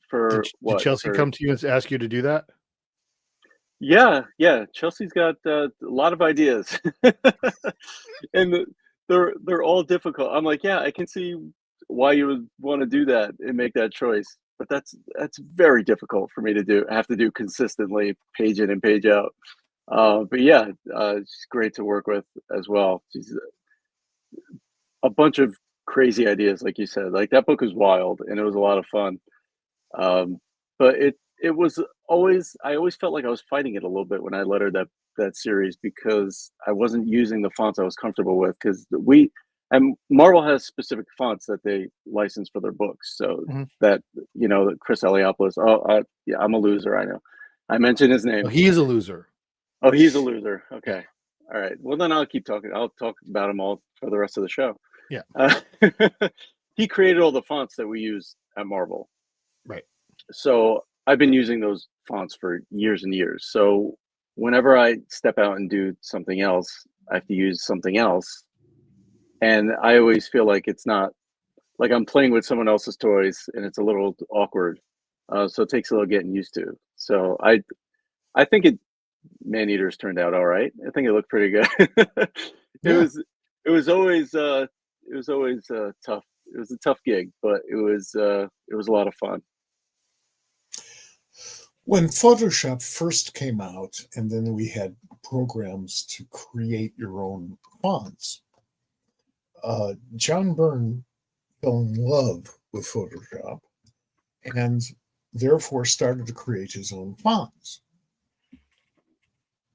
S3: for
S1: Did
S3: what
S1: Chelsea
S3: for.
S1: come to you and ask you to do that?
S3: Yeah, yeah. Chelsea's got a lot of ideas, and they're all difficult. I'm like, yeah, I can see why you would want to do that and make that choice, but that's very difficult for me to do. I have to do consistently, page in and page out. But yeah, she's great to work with as well. She's a bunch of crazy ideas, like you said. Like that book was wild, and it was a lot of fun. But it was always I always felt like I was fighting it a little bit when I lettered that series because I wasn't using the fonts I was comfortable with because we and Marvel has specific fonts that they license for their books. So
S1: Mhm.
S3: that that Chris Eliopoulos. Oh, yeah, I'm a loser. I know. I mentioned his
S1: Well,
S3: name.
S1: he is a loser.
S3: Oh, he's a loser.
S1: Yeah,
S3: Okay. All right. Well, then I'll keep talking. I'll talk about him all for the rest of the show.
S1: yeah,
S3: Uh, he created all the fonts that we use at Marvel.
S1: right.
S3: So I've been using those fonts for years and years. So whenever I step out and do something else, I have to use something else. And I always feel like it's not like I'm playing with someone else's toys and it's a little awkward. So it takes a little getting used to. So I think Man Eaters turned out all right. I think it looked pretty good. it
S1: Yeah.
S3: was it was always tough. It was a tough gig, but it was a lot of fun.
S2: When Photoshop first came out, and then we had programs to create your own fonts, John Byrne fell in love with Photoshop and therefore started to create his own fonts.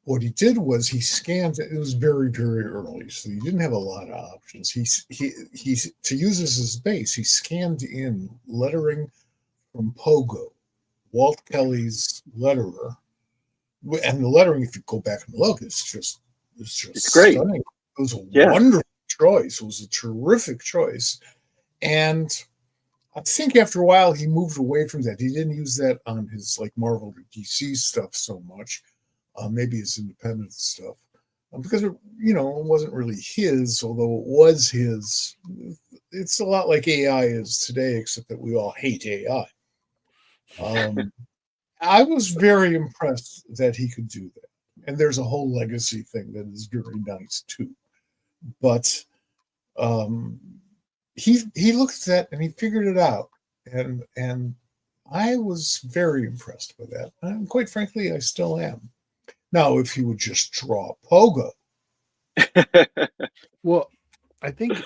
S2: What he did was he scanned it. It was very, very early, so he didn't have a lot of options. He to use as his base, he scanned in lettering from Pogo, Walt Kelly's letterer, and the lettering, if you go back and look, it's just
S3: It's great.
S2: stunning. It was a
S3: Yeah.
S2: wonderful choice. It was a terrific choice, and I think after a while he moved away from that. He didn't use that on his like Marvel or DC stuff so much. Maybe his independent stuff, because it wasn't really his, although it was his. It's a lot like AI is today, except that we all hate AI. I was very impressed that he could do that. And there's a whole legacy thing that is very nice too. But he looked at that and he figured it out. And I was very impressed by that. And quite frankly, I still am. Now, if he would just draw Pogo.
S1: Well, I think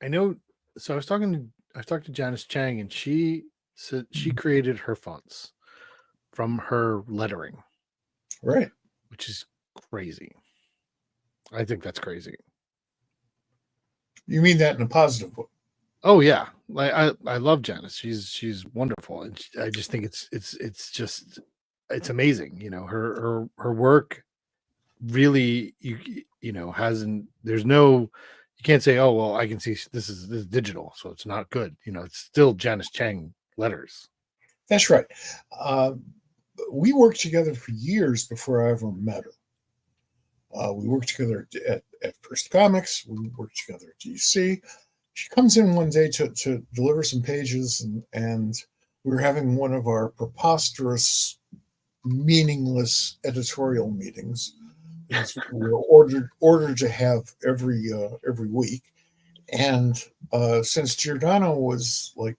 S1: I know. So I talked to Janice Chang, and she said she created her fonts from her lettering,
S2: Right.
S1: which is crazy. I think that's crazy.
S2: You mean that in a positive way?
S1: Oh yeah, like I love Janice. She's wonderful, and I just think it's amazing. Her work really hasn't. There's no. You can't say, oh well, I can see this is digital, so it's not good. It's still Janice Chang letters.
S2: That's right. We worked together for years before I ever met her. We worked together at First Comics. We worked together at DC. She comes in one day to deliver some pages, and we were having one of our preposterous, meaningless editorial meetings. We were ordered to have every week, and since Giordano was like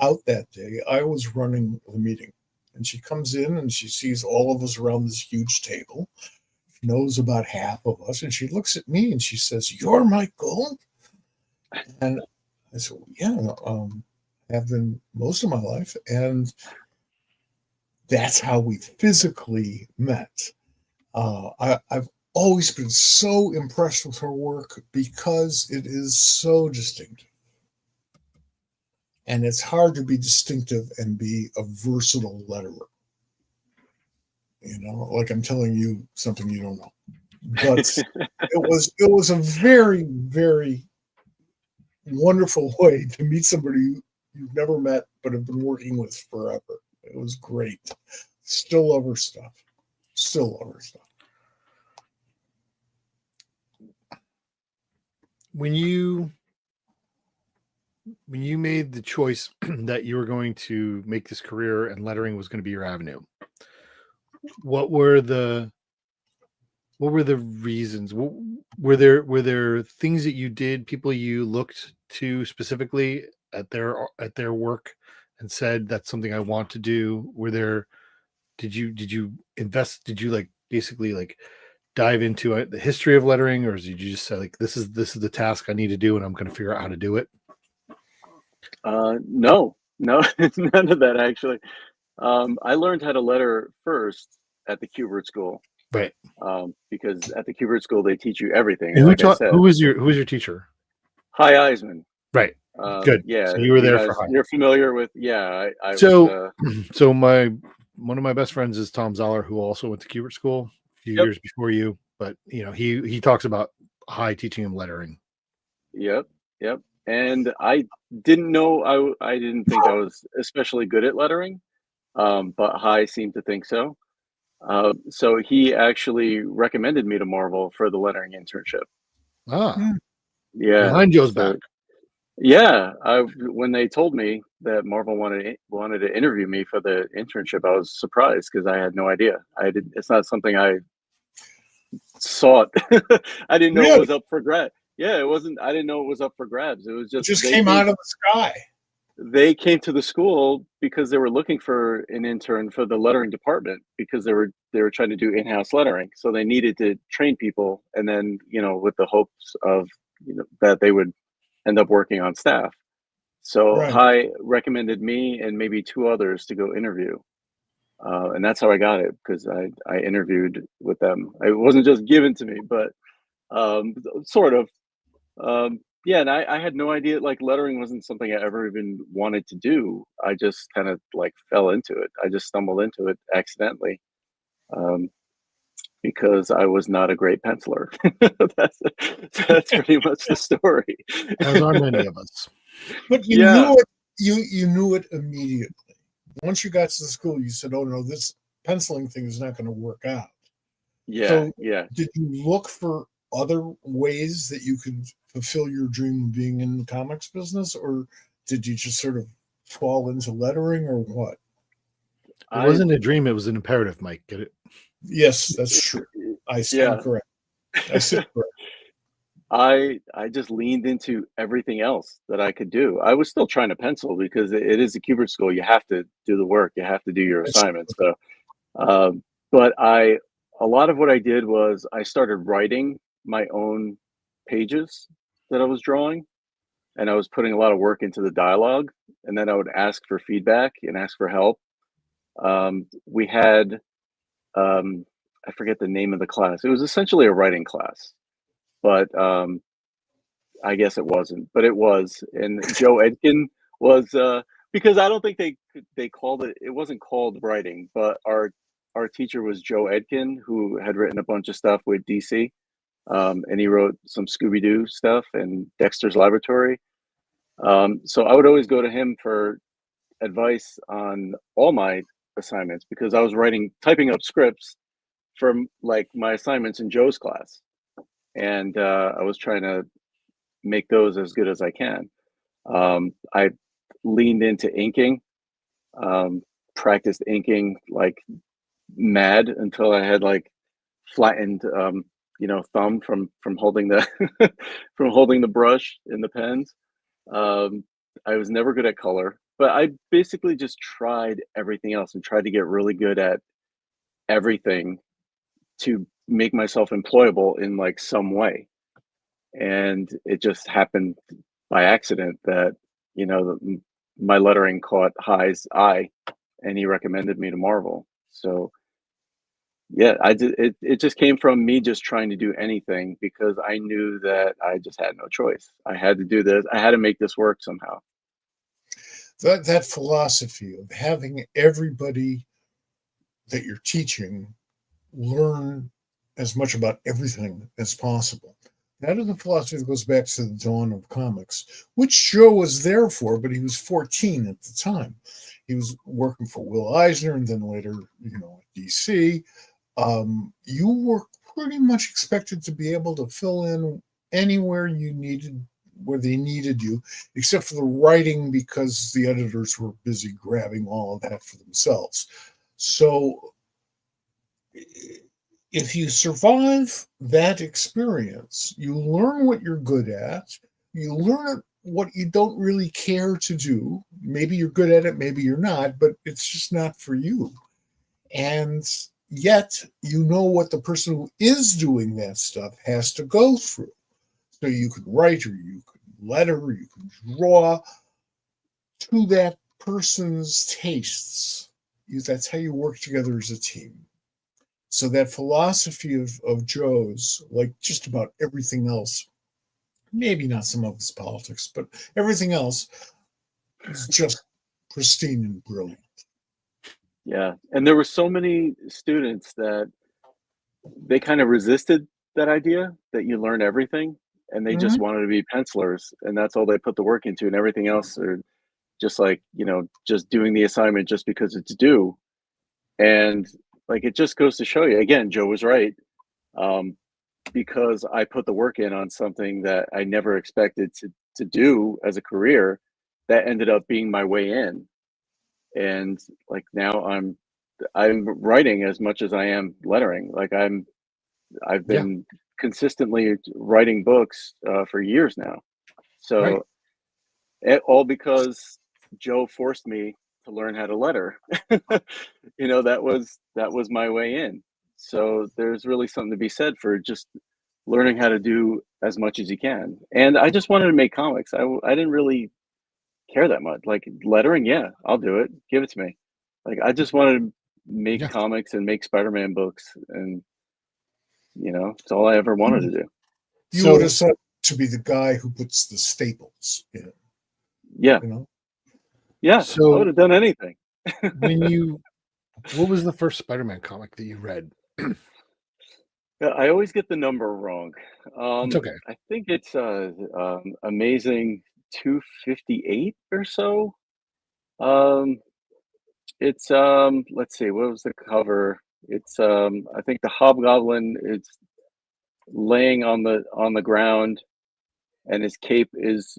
S2: out that day, I was running the meeting. And she comes in and she sees all of us around this huge table. She knows about half of us, and she looks at me and she says, "You're Mike Gold?" And I said, "Well, yeah, I have been most of my life." And that's how we physically met. I've always been so impressed with her work because it is so distinctive. And it's hard to be distinctive and be a versatile letterer. Like I'm telling you something you don't know. But it was a very, very wonderful way to meet somebody you've never met but have been working with forever. It was great. Still love her stuff. Still love her stuff.
S1: When you made the choice that you were going to make this career and lettering was going to be your avenue, what were the reasons? Were there things that you did, people you looked to specifically at their work and said, that's something I want to do? Did you invest? Did you like basically like dive into the history of lettering, or did you just say like, this is the task I need to do and I'm going to figure out how to do it?
S3: No, none of that actually. I learned how to letter first at the Kubert School.
S1: Right.
S3: Because at the Kubert School they teach you everything.
S1: And
S3: like I said,
S1: who was your teacher?
S3: Hi Eisman.
S1: Right. Good.
S3: Yeah.
S1: So you were there for Hi.
S3: You're familiar with, yeah.
S1: So one of my best friends is Tom Zoller, who also went to Kubert School a few years before you, but he talks about Hi teaching him lettering.
S3: Yep. And I didn't know, I didn't think I was especially good at lettering, but Hi seemed to think so. So he actually recommended me to Marvel for the lettering internship. Yeah.
S1: Behind Joe's back.
S3: Yeah, when they told me that Marvel wanted to interview me for the internship, I was surprised because I had no idea. It's not something I sought. I didn't know it was up for grabs. Yeah, it wasn't. I didn't know it was up for grabs. It was just
S2: came out of the sky.
S3: They came to the school because they were looking for an intern for the lettering department because they were trying to do in-house lettering. So they needed to train people, and then with the hopes of that they would end up working on staff. So Hi recommended me and maybe two others to go interview. And that's how I got it, because I interviewed with them. It wasn't just given to me, but sort of. Yeah, and I had no idea, like lettering wasn't something I ever even wanted to do. I just kind of like fell into it. I just stumbled into it accidentally. Because I was not a great penciler. That's pretty much the story.
S1: As are many of us.
S2: But you knew it. You knew it immediately. Once you got to the school, you said, "Oh no, this penciling thing is not going to work out."
S3: Yeah.
S2: So
S3: yeah.
S2: Did you look for other ways that you could fulfill your dream of being in the comics business, or did you just sort of fall into lettering, or what?
S1: It wasn't a dream; it was an imperative, Mike. Get it?
S2: Yes, that's true. I stand correct. I stand correct.
S3: I just leaned into everything else that I could do. I was still trying to pencil because it is a Kubert School. You have to do the work. You have to do your assignments. So, but a lot of what I did was I started writing my own pages that I was drawing, and I was putting a lot of work into the dialogue. And then I would ask for feedback and ask for help. We had I forget the name of the class. It was essentially a writing class, but I guess it wasn't, but it was. And Joe Edkin was because I don't think they called it. It wasn't called writing, but our teacher was Joe Edkin, who had written a bunch of stuff with DC, and he wrote some Scooby-Doo stuff and Dexter's Laboratory. So I would always go to him for advice on all my assignments because I was typing up scripts from like my assignments in Joe's class, and I was trying to make those as good as I can. I leaned into inking, practiced inking like mad until I had like flattened, thumb from holding the from holding the brush in the pens. I was never good at color, but I basically just tried everything else and tried to get really good at everything to make myself employable in like some way. And it just happened by accident that my lettering caught Hi's eye, and he recommended me to Marvel. So yeah, it just came from me just trying to do anything because I knew that I just had no choice. I had to do this. I had to make this work somehow.
S2: That philosophy of having everybody that you're teaching learn as much about everything as possible. That is the philosophy that goes back to the dawn of comics, which Joe was there for, but he was 14 at the time. He was working for Will Eisner and then later, at DC. You were pretty much expected to be able to fill in anywhere you needed, where they needed you, except for the writing because the editors were busy grabbing all of that for themselves. So if you survive that experience, you learn what you're good at, you learn what you don't really care to do. Maybe you're good at it, maybe you're not, but it's just not for you. And yet, you know what the person who is doing that stuff has to go through. So you can write or you can letter, or you can draw to that person's tastes. That's how you work together as a team. So that philosophy of Joe's, like just about everything else, maybe not some of his politics, but everything else is just pristine and brilliant.
S3: Yeah, and there were so many students that they kind of resisted that idea that you learn everything, and they just wanted to be pencilers, and that's all they put the work into, and everything else are just like, just doing the assignment just because it's due. And like, it just goes to show you again, Joe was right. Because I put the work in on something that I never expected to do as a career, that ended up being my way in. And like now I'm writing as much as I am lettering. Like I've been consistently writing books for years now. So all because Joe forced me to learn how to letter. That was my way in. So there's really something to be said for just learning how to do as much as you can. And I just wanted to make comics. I didn't really care that much. Like lettering, yeah, I'll do it. Give it to me. Like I just wanted to make comics and make Spider-Man books, and it's all I ever wanted to do.
S2: You would have said to be the guy who puts the staples in.
S3: Yeah. Yeah.
S1: So
S3: I would have done anything.
S1: what was the first Spider-Man comic that you read?
S3: Yeah, I always get the number wrong.
S1: It's okay.
S3: I think it's Amazing 258 or so. It's let's see, what was the cover? It's I think the Hobgoblin is laying on the ground, and his cape is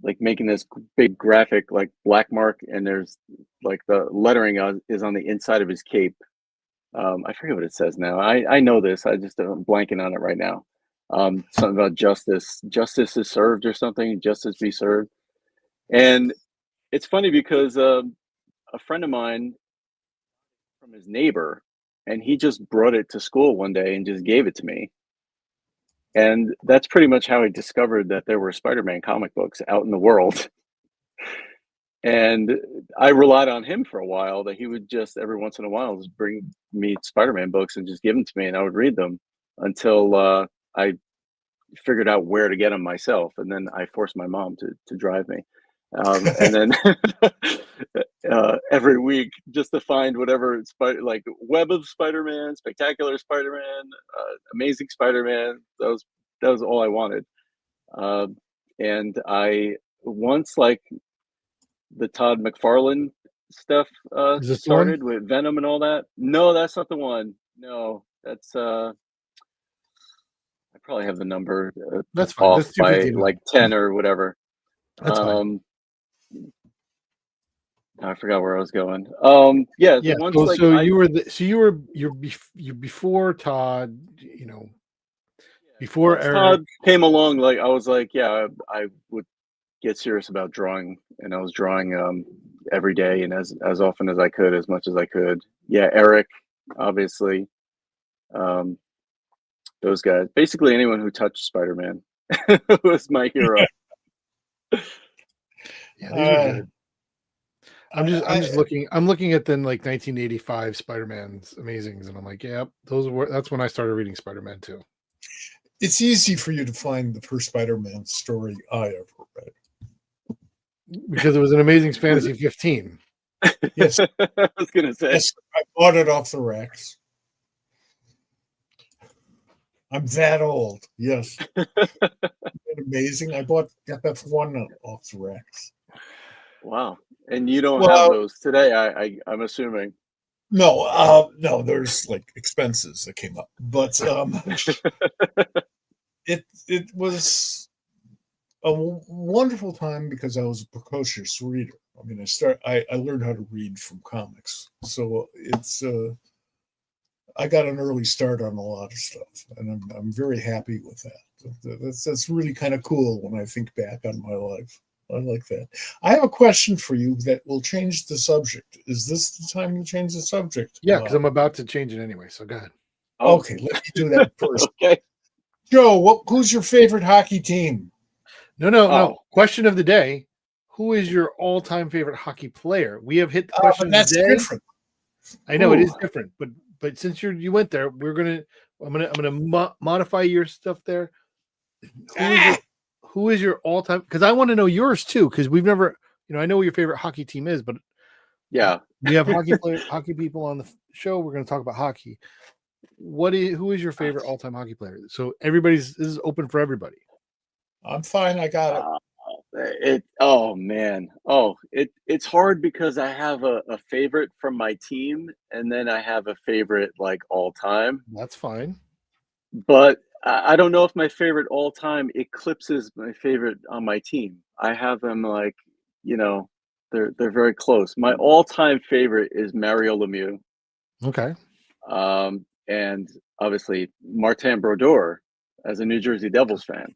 S3: like making this big graphic like black mark, and there's like the lettering is on the inside of his cape. I forget what it says now. I know this. I just am blanking on it right now. Something about justice. Justice is served or something. Justice be served. And it's funny because a friend of mine from his neighbor, and he just brought it to school one day and just gave it to me. And that's pretty much how I discovered that there were Spider-Man comic books out in the world. And I relied on him for a while, that he would just every once in a while just bring me Spider-Man books and just give them to me, and I would read them until I figured out where to get them myself, and then I forced my mom to drive me, and then every week just to find whatever like Web of Spider-Man, Spectacular Spider-Man, Amazing Spider-Man. That was all I wanted, and I once like the Todd McFarlane stuff started with Venom and all that. No, that's not the one. No, that's I probably have the number
S1: that's fine.
S3: off by like 10 or whatever.
S1: That's fine.
S3: I forgot where I was going. Yeah.
S1: So you're before Todd. Before Eric
S3: Todd came along, like I was like, yeah, I would get serious about drawing, and I was drawing every day and as often as I could, as much as I could. Yeah, Eric, obviously, those guys, basically anyone who touched Spider-Man was my hero.
S1: Yeah, these were good. I'm just looking. I'm looking at the like 1985 Spider-Man's Amazings, and I'm like, yeah, that's when I started reading Spider-Man too.
S2: It's easy for you to find the first Spider-Man story I ever read.
S1: Because it was an Amazing Fantasy 15.
S2: Yes,
S3: I was gonna say.
S2: yes, I bought it off the racks. I'm that old. Yes, amazing. I bought FF1 off the racks.
S3: Wow. And you don't have those today, I'm assuming.
S2: No, there's like expenses that came up, but it was a wonderful time because I was a precocious reader. I mean, I learned how to read from comics, so it's I got an early start on a lot of stuff, and I'm very happy with that. That's really kind of cool when I think back on my life. I like that. I have a question for you that will change the subject. Is this the time to change the subject?
S1: Yeah, because I'm about to change it anyway. So go ahead.
S3: Oh.
S2: Okay, let me do that first.
S3: Okay.
S2: Joe, who's your favorite hockey team?
S1: No. Question of the day: who is your all-time favorite hockey player? We have hit the question of the day.
S2: Different.
S1: I know it is different, but since you went there, I'm gonna modify your stuff there. Who is your all-time? Because I want to know yours too. Because we've never, I know what your favorite hockey team is, but
S3: yeah,
S1: we have hockey people on the show. We're going to talk about hockey. Who is your favorite all-time hockey player? So this is open for everybody.
S2: I'm fine. I got it.
S3: Oh man. It's hard because I have a favorite from my team, and then I have a favorite like all time.
S1: That's fine.
S3: But I don't know if my favorite all time eclipses my favorite on my team. I have them like, they're very close. My all time favorite is Mario Lemieux.
S1: Okay.
S3: And obviously Martin Brodeur as a New Jersey Devils fan.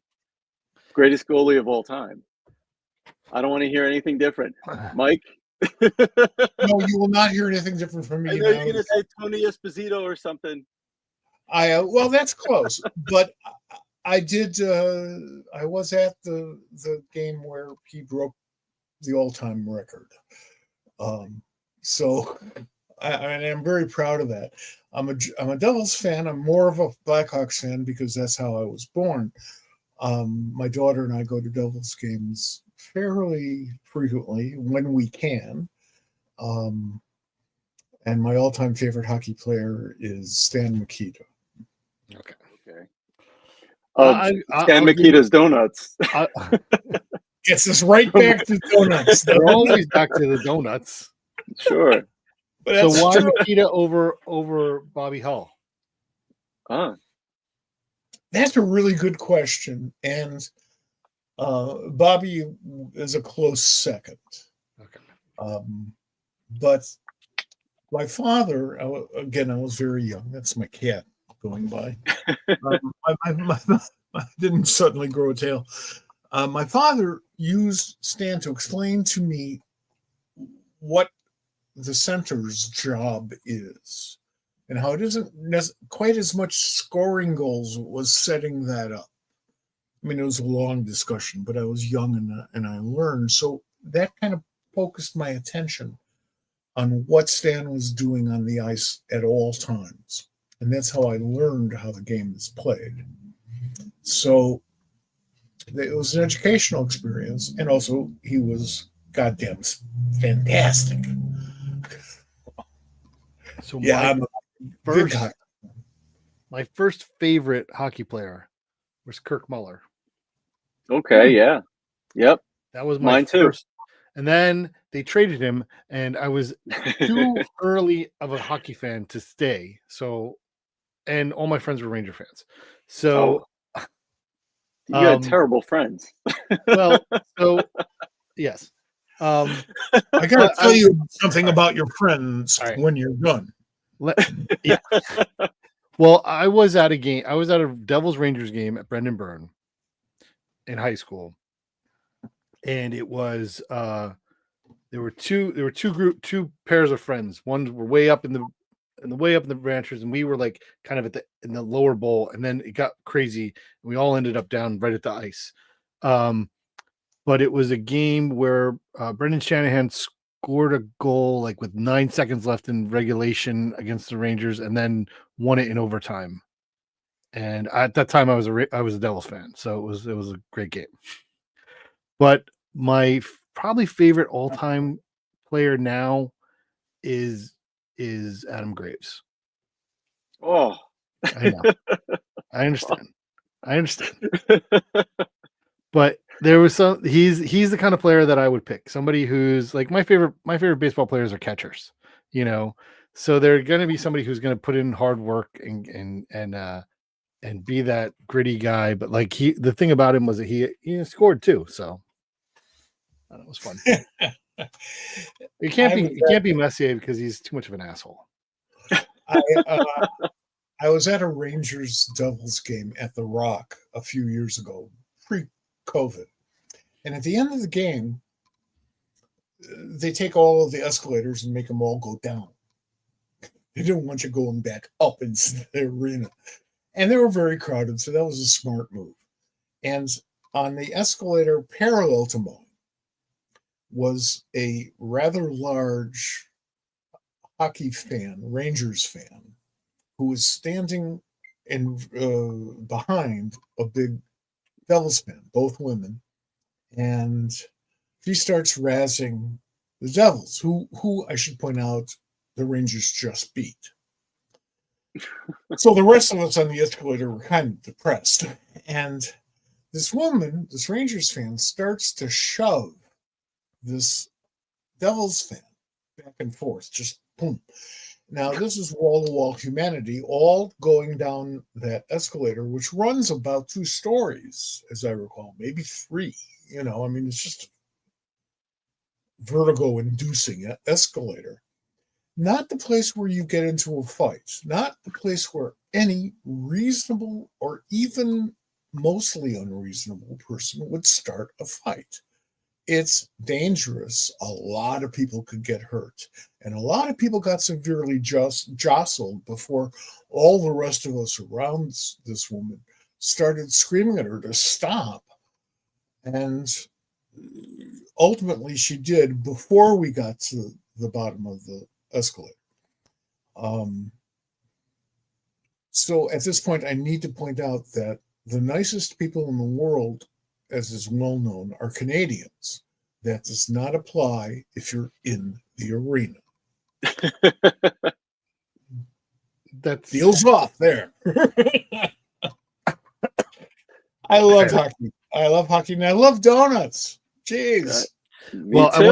S3: Greatest goalie of all time. I don't want to hear anything different. Mike?
S2: No, you will not hear anything different from me.
S3: I know you're going to say Tony Esposito or something.
S2: Well, that's close, but I did. I was at the game where he broke the all-time record. So I'm very proud of that. I'm a Devils fan. I'm more of a Blackhawks fan because that's how I was born. My daughter and I go to Devils games fairly frequently when we can. And my all-time favorite hockey player is Stan Mikita.
S1: Okay.
S3: Stan Mikita's Donuts.
S2: Gets us right back to donuts.
S1: We're always back to the donuts.
S3: Sure.
S1: So why Mikita over Bobby Hull?
S2: That's a really good question. And Bobby is a close second.
S1: Okay.
S2: But my father, again, I was very young. That's my cat going by. I didn't suddenly grow a tail. My father used Stan to explain to me what the center's job is and how it isn't quite as much scoring goals was setting that up. I mean, it was a long discussion, but I was young and I learned. So that kind of focused my attention on what Stan was doing on the ice at all times. And that's how I learned how the game is played. So it was an educational experience. And also, he was goddamn fantastic.
S1: So
S2: yeah,
S1: my first favorite hockey player was Kirk Muller.
S3: Okay, yeah. Yep.
S1: That was my first. And then they traded him, and I was too early of a hockey fan to stay. So, and all my friends were Ranger fans. So,
S3: you had terrible friends.
S1: Well, so yes.
S2: I got to tell you something about your friends when you're done.
S1: Yeah. Well, I was at a game. I was at a Devils Rangers game at Brendan Byrne in high school. And it was there were two pairs of friends. One were way up in the ranchers, and we were like kind of in the lower bowl, and then it got crazy, and we all ended up down right at the ice. But it was a game where Brendan Shanahan scored a goal like with 9 seconds left in regulation against the Rangers, and then won it in overtime. And at that time, I was a Devils fan, so it was a great game. But my probably favorite all time player now is Adam Graves.
S3: Oh,
S1: I know. I understand. But there was some he's the kind of player that I would pick. Somebody who's like my favorite baseball players are catchers, you know. So they're going to be somebody who's going to put in hard work and be that gritty guy. But like the thing about him was that he scored too. So it was fun. It can't be Messier because he's too much of an asshole.
S2: I was at a Rangers Devils game at the Rock a few years ago, pre-COVID, and at the end of the game, they take all of the escalators and make them all go down. They didn't want you going back up into the arena, and they were very crowded, so that was a smart move. And on the escalator parallel to mine was a rather large hockey fan, Rangers fan, who was standing behind a big Devils fan, both women, and she starts razzing the Devils, who I should point out the Rangers just beat. So the rest of us on the escalator were kind of depressed, and this woman, this Rangers fan, starts to shove this Devils fan back and forth, just boom. Now, this is wall-to-wall humanity, all going down that escalator, which runs about 2 stories, as I recall, maybe 3. You know, I mean, it's just vertigo-inducing escalator. Not the place where you get into a fight, not the place where any reasonable or even mostly unreasonable person would start a fight. It's dangerous. A lot of people could get hurt. And a lot of people got severely jostled before all the rest of us around this woman started screaming at her to stop. And ultimately she did before we got to the bottom of the escalator. So at this point, I need to point out that the nicest people in the world, as is well known, are Canadians. That does not apply if you're in the arena.
S1: That
S2: deals off there. I love hockey. I love hockey, and I love donuts. Jeez.
S3: Me too.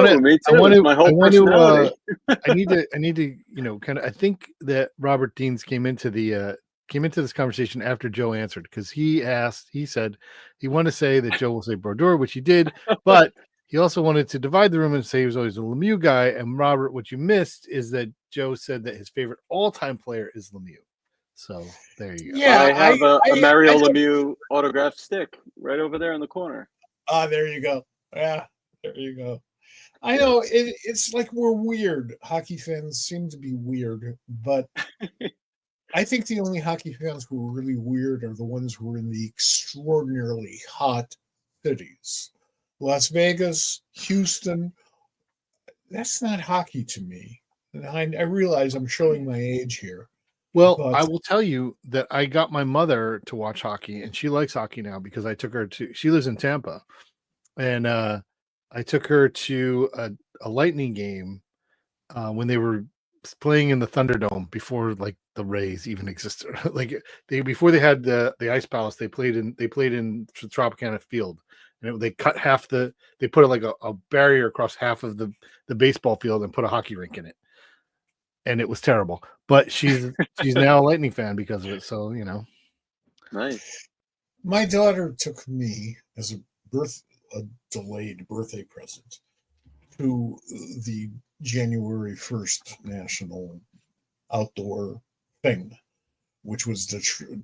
S1: I need to, you know, kind of. I think that Robert Deans came into this conversation after Joe answered, because he said he wanted to say that Joe will say Brodeur, which he did, but he also wanted to divide the room and say he was always a Lemieux guy. And Robert, what you missed is that Joe said that his favorite all-time player is Lemieux. So there you go.
S3: Yeah, I have a Mario Lemieux autographed stick right over there in the corner.
S2: There you go. Yeah, there you go. I know it's like we're weird. Hockey fans seem to be weird, but I think the only hockey fans who are really weird are the ones who are in the extraordinarily hot cities. Las Vegas, Houston, that's not hockey to me. And I realize I'm showing my age here.
S1: Well, I will tell you that I got my mother to watch hockey, and she likes hockey now because I took her she lives in Tampa, and I took her to a Lightning game when they were playing in the Thunderdome before like the Rays even existed. Like before they had the Ice Palace, they played in Tropicana Field, and they cut they put like a barrier across half of the baseball field and put a hockey rink in it, and it was terrible. But she's now a Lightning fan because of it. So you know,
S3: nice.
S2: My daughter took me as a delayed birthday present to the January 1st national outdoor thing, which was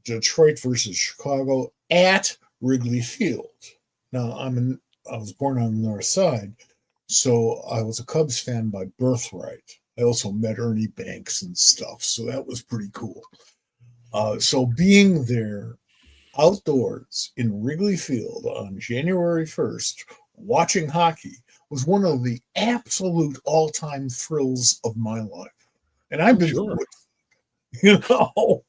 S2: Detroit versus Chicago at Wrigley Field. Now, I was born on the north side, so I was a Cubs fan by birthright. I also met Ernie Banks and stuff, so that was pretty cool. So being there outdoors in Wrigley Field on January 1st, watching hockey was one of the absolute all-time thrills of my life. And I've been to
S1: Sure.
S2: Woodstock, you know.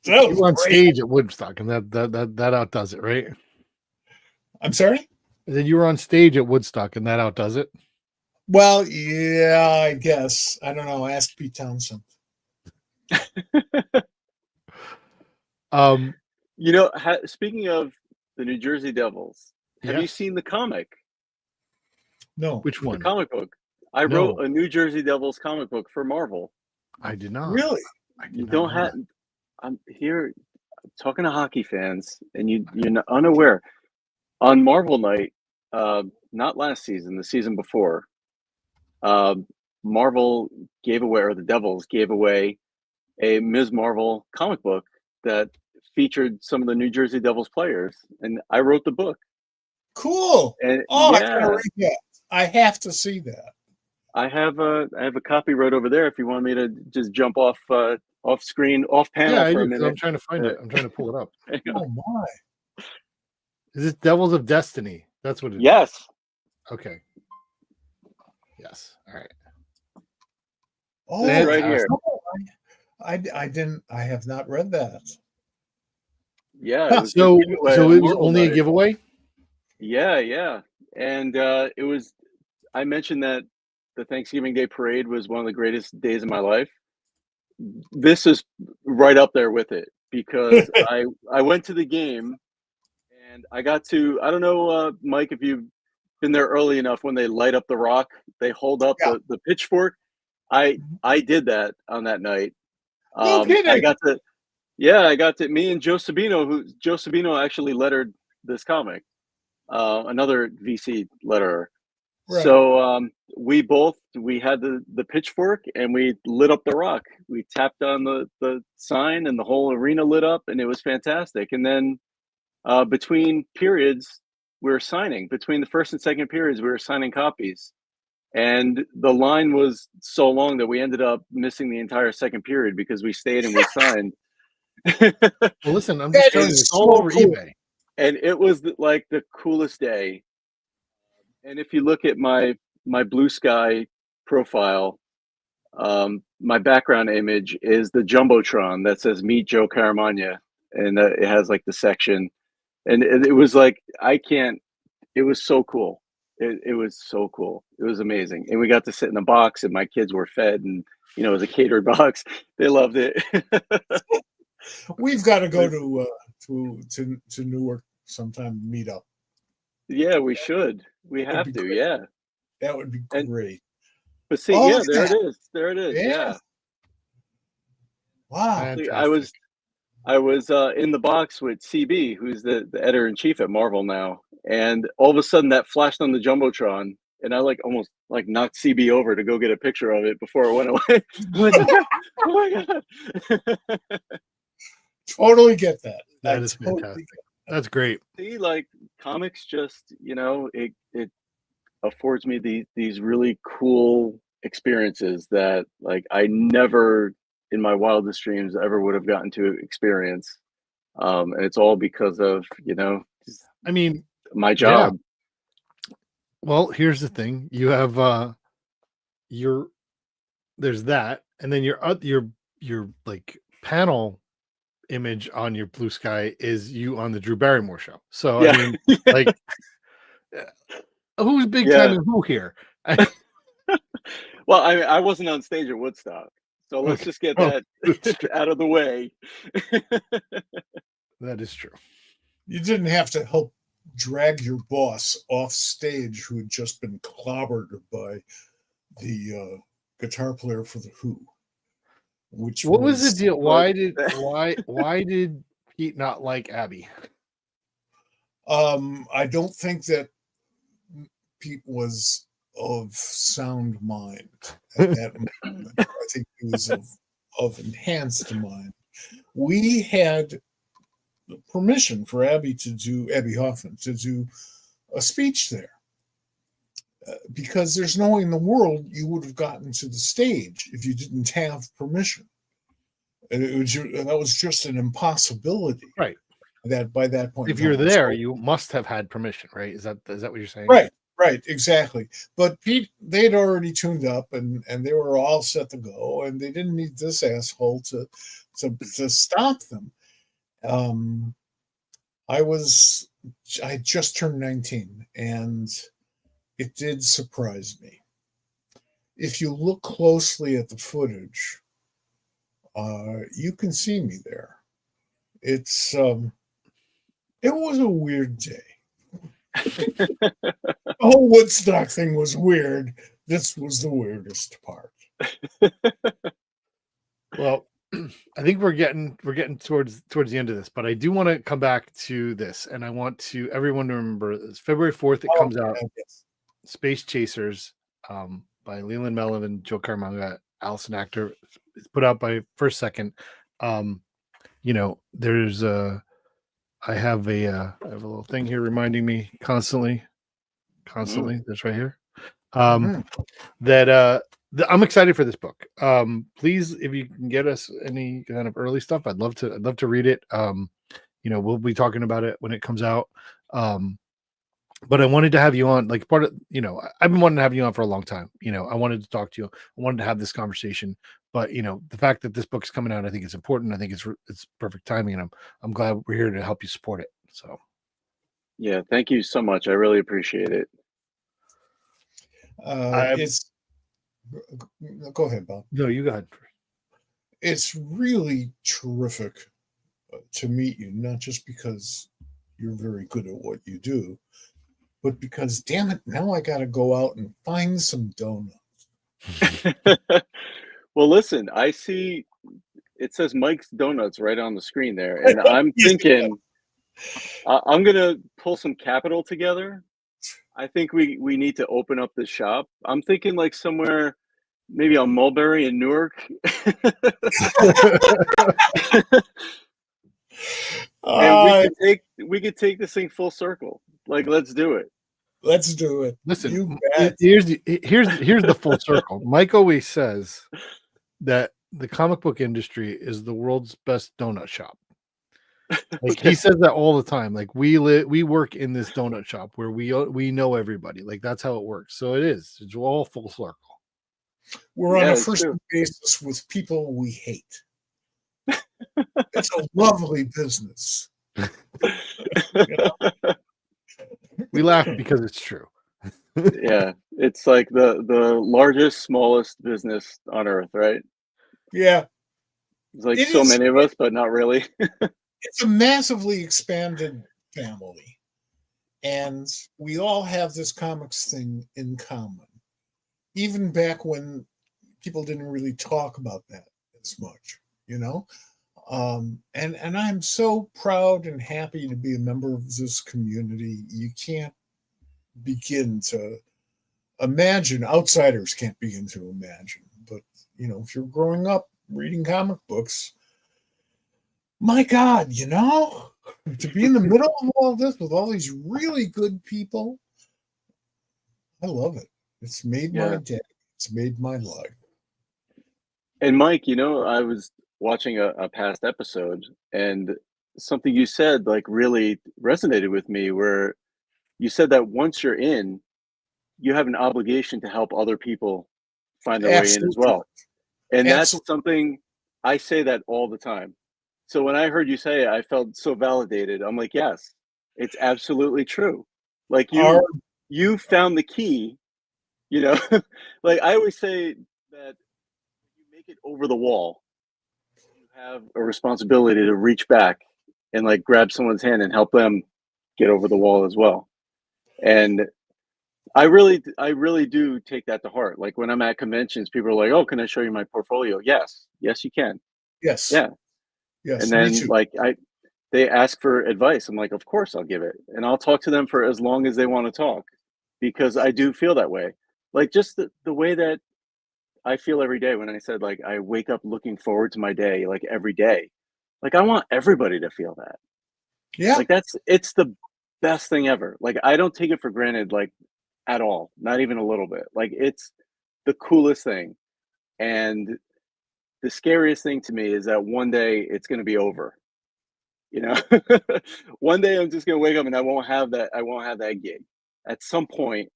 S2: That
S1: You
S2: was
S1: were on
S2: great.
S1: stage at Woodstock, and that outdoes it, right?
S2: I'm sorry?
S1: And then you were on stage at Woodstock, and that outdoes it.
S2: Well, yeah, I guess. I don't know. Ask Pete Townsend.
S3: You know, speaking of the New Jersey Devils, have you
S1: Yes.
S3: seen the comic,
S2: No.
S1: Which
S3: the
S1: one?
S3: comic book? I
S1: No.
S3: wrote a New Jersey Devils comic book for Marvel.
S1: I did not.
S2: Really?
S1: I did
S3: You
S1: not
S3: don't
S1: know
S3: have.
S1: that.
S3: I'm here talking to hockey fans, and you're not unaware. On Marvel Night, not last season, the season before, uh, Marvel gave away, or the Devils gave away, a Ms. Marvel comic book that featured some of the New Jersey Devils players, and I wrote the book.
S2: Cool.
S3: And
S2: Oh, I
S3: yeah,
S2: gotta read that. I have to see that.
S3: I have a copy right over there. If you want me to just jump off off screen, off panel
S1: Yeah, I
S3: for a
S1: do. 'Cause I'm
S3: minute.
S1: trying to find it. I'm trying to pull it up.
S2: Oh my.
S1: Is this Devils of Destiny? That's what it is.
S3: Yes.
S1: Okay. Yes. All right.
S2: Oh,
S3: This is right here.
S2: no, I didn't. I have not read that.
S3: Yeah. It was
S1: So,
S3: the giveaway
S1: so
S3: at
S1: it was
S3: Marvel
S1: only a
S3: Night.
S1: giveaway.
S3: Yeah, yeah. And it was. I mentioned that the Thanksgiving Day parade was one of the greatest days of my life. This is right up there with it because I went to the game and I got to. I don't know, Mike, if you've been there early enough when they light up the rock, they hold up
S2: Yeah.
S3: the pitchfork. I did that on that night.
S2: No
S3: I
S2: kidding.
S3: got to. Yeah, I got to. Me and Joe Sabino, who Joe Sabino actually lettered this comic, another VC letterer.
S2: Right.
S3: So we had the pitchfork and we lit up the rock. We tapped on the sign and the whole arena lit up and it was fantastic. And then between periods we were signing. Between the first and second periods we were signing copies. And the line was so long that we ended up missing the entire second period because we stayed and we signed.
S1: Well, listen, I'm
S2: That
S1: just telling you,
S2: is
S1: it's all
S2: so
S1: over
S2: cool.
S1: eBay.
S3: And it was like the coolest day. And if you look at my Blue Sky profile, my background image is the jumbotron that says "Meet Joe Caramagna," and it has like the section, and it was like I can't. It was so cool. It was so cool. It was amazing, and we got to sit in the box, and my kids were fed, and you know, it was a catered box. They loved it.
S2: We've got to go to Newark sometime to meet up.
S3: Yeah, we should. We
S2: That would
S3: have
S2: be
S3: to.
S2: great.
S3: Yeah,
S2: That would be
S3: and
S2: great.
S3: but see,
S2: Oh,
S3: yeah,
S2: look at
S3: there
S2: that.
S3: it is. There it is.
S2: Yeah.
S3: Yeah.
S2: Wow.
S3: Actually,
S1: Fantastic.
S3: I was in the box with CB, who's the editor in chief at Marvel now, and all of a sudden that flashed on the jumbotron, and I like almost like knocked CB over to go get a picture of it before it went away. I'm like, oh my god!
S2: Totally get that. I
S1: That is
S2: totally
S1: fantastic.
S2: get
S1: That's great.
S3: See, like comics, just you know, it affords me these really cool experiences that like I never in my wildest dreams ever would have gotten to experience. And it's all because of you know
S1: I mean,
S3: my
S1: yeah.
S3: job.
S1: Well, here's the thing: you have your there's that, and then your like panel image on your Blue Sky is you on the Drew Barrymore show. So
S3: Yeah.
S1: I mean, like, who's big
S3: Yeah.
S1: time and who here?
S3: Well, I wasn't on stage at Woodstock, so let's
S1: Okay.
S3: just get
S1: Oh,
S3: that out of the way.
S1: that is true.
S2: You didn't have to help drag your boss off stage who had just been clobbered by the guitar player for the Who. Which
S1: What was the deal?
S3: Well,
S1: Why did Pete not like Abby?
S2: I don't think that Pete was of sound mind at that moment. I think he was of enhanced mind. We had permission for Abby Hoffman to do a speech there. Because there's no way in the world you would have gotten to the stage if you didn't have permission. And that was just an impossibility.
S1: Right.
S2: That by that point,
S1: If you're there, you must have had permission, right? Is that what you're saying?
S2: Right. Right, exactly. But Pete, they'd already tuned up and they were all set to go, and they didn't need this asshole to stop them. Um, I was I just turned 19, and it did surprise me. If you look closely at the footage, you can see me there. It's it was a weird day. The whole Woodstock thing was weird. This was the weirdest part.
S1: Well, I think we're getting towards the end of this, but I do want to come back to this, and I want everyone to remember this. February 4th, it comes out.
S2: Yes.
S1: Space Chasers, by Leland Mellon and Joe Caramagna, Allison Actor. It's put out by First Second. There's I have a little thing here reminding me constantly. That's right here. That I'm excited for this book. Please, if you can get us any kind of early stuff, I'd love to read it. We'll be talking about it when it comes out. But I wanted to have you on, like, part of, I've been wanting to have you on for a long time. I wanted to talk to you. I wanted to have this conversation, but the fact that this book's coming out, I think it's important. I think it's perfect timing, and I'm glad we're here to help you support it. So,
S3: Yeah, thank you so much. I really appreciate it.
S2: It's go ahead, Bob.
S1: No, you go ahead.
S2: It's really terrific to meet you, not just because you're very good at what you do, but because, damn it, now I got to go out and find some donuts.
S3: Well, listen, I see it says Mike's Donuts right on the screen there, and I'm thinking I'm gonna pull some capital together. I think we need to open up the shop. I'm thinking like somewhere, maybe on Mulberry in Newark. And we could take this thing full circle. Like, let's do it.
S2: Let's do it.
S1: Listen, here's the full circle. Mike always says that the comic book industry is the world's best donut shop. Like, he says that all the time. Like, we work in this donut shop where we know everybody. Like, that's how it works. So it's all full circle.
S2: We're on a first basis with people we hate. It's a lovely business.
S1: We laugh because it's true.
S3: Yeah, it's like the largest, smallest business on earth, right?
S2: Yeah.
S3: It's like so many of us, but not really.
S2: It's a massively expanded family. And we all have this comics thing in common. Even back when people didn't really talk about that as much, And I'm so proud and happy to be a member of this community. You can't begin to imagine, outsiders can't begin to imagine. But, if you're growing up reading comic books, my God, to be in the middle of all this with all these really good people, I love it. It's made my day. It's made my life.
S3: And Mike, I was watching a past episode, and something you said like really resonated with me, where you said that once you're in, you have an obligation to help other people find their way in as well. And that's something I say that all the time. So when I heard you say it, I felt so validated. I'm like, yes, it's absolutely true. Like, you found the key, like I always say that you make it over the wall, you have a responsibility to reach back and like grab someone's hand and help them get over the wall as well. And I really do take that to heart. Like, when I'm at conventions, people are like, "Oh, can I show you my portfolio?" Yes, you can.
S2: Yes.
S3: Yeah.
S2: Yes.
S3: And then they ask for advice. I'm like, of course I'll give it. And I'll talk to them for as long as they want to talk, because I do feel that way. Like, just the way that I feel every day when I said, like, I wake up looking forward to my day, like every day. Like, I want everybody to feel that.
S2: Yeah.
S3: Like, it's the best thing ever. Like, I don't take it for granted, like, at all. Not even a little bit. Like, it's the coolest thing. And the scariest thing to me is that one day it's going to be over. One day I'm just going to wake up and I won't have that gig. At some point,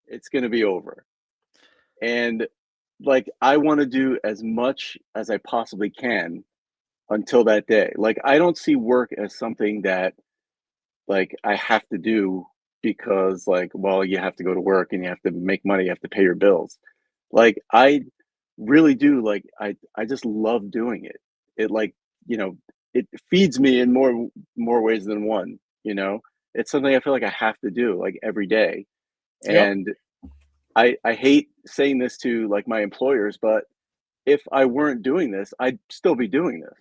S3: it's going to be over. And like, I want to do as much as I possibly can until that day. Like, I don't see work as something that like I have to do because like, well, you have to go to work and you have to make money, you have to pay your bills. Like, I really do, like, I just love doing it. It like, you know, it feeds me in more ways than one, you know? It's something I feel like I have to do like every day.
S2: Yep.
S3: And I hate saying this to like my employers, but if I weren't doing this, I'd still be doing this.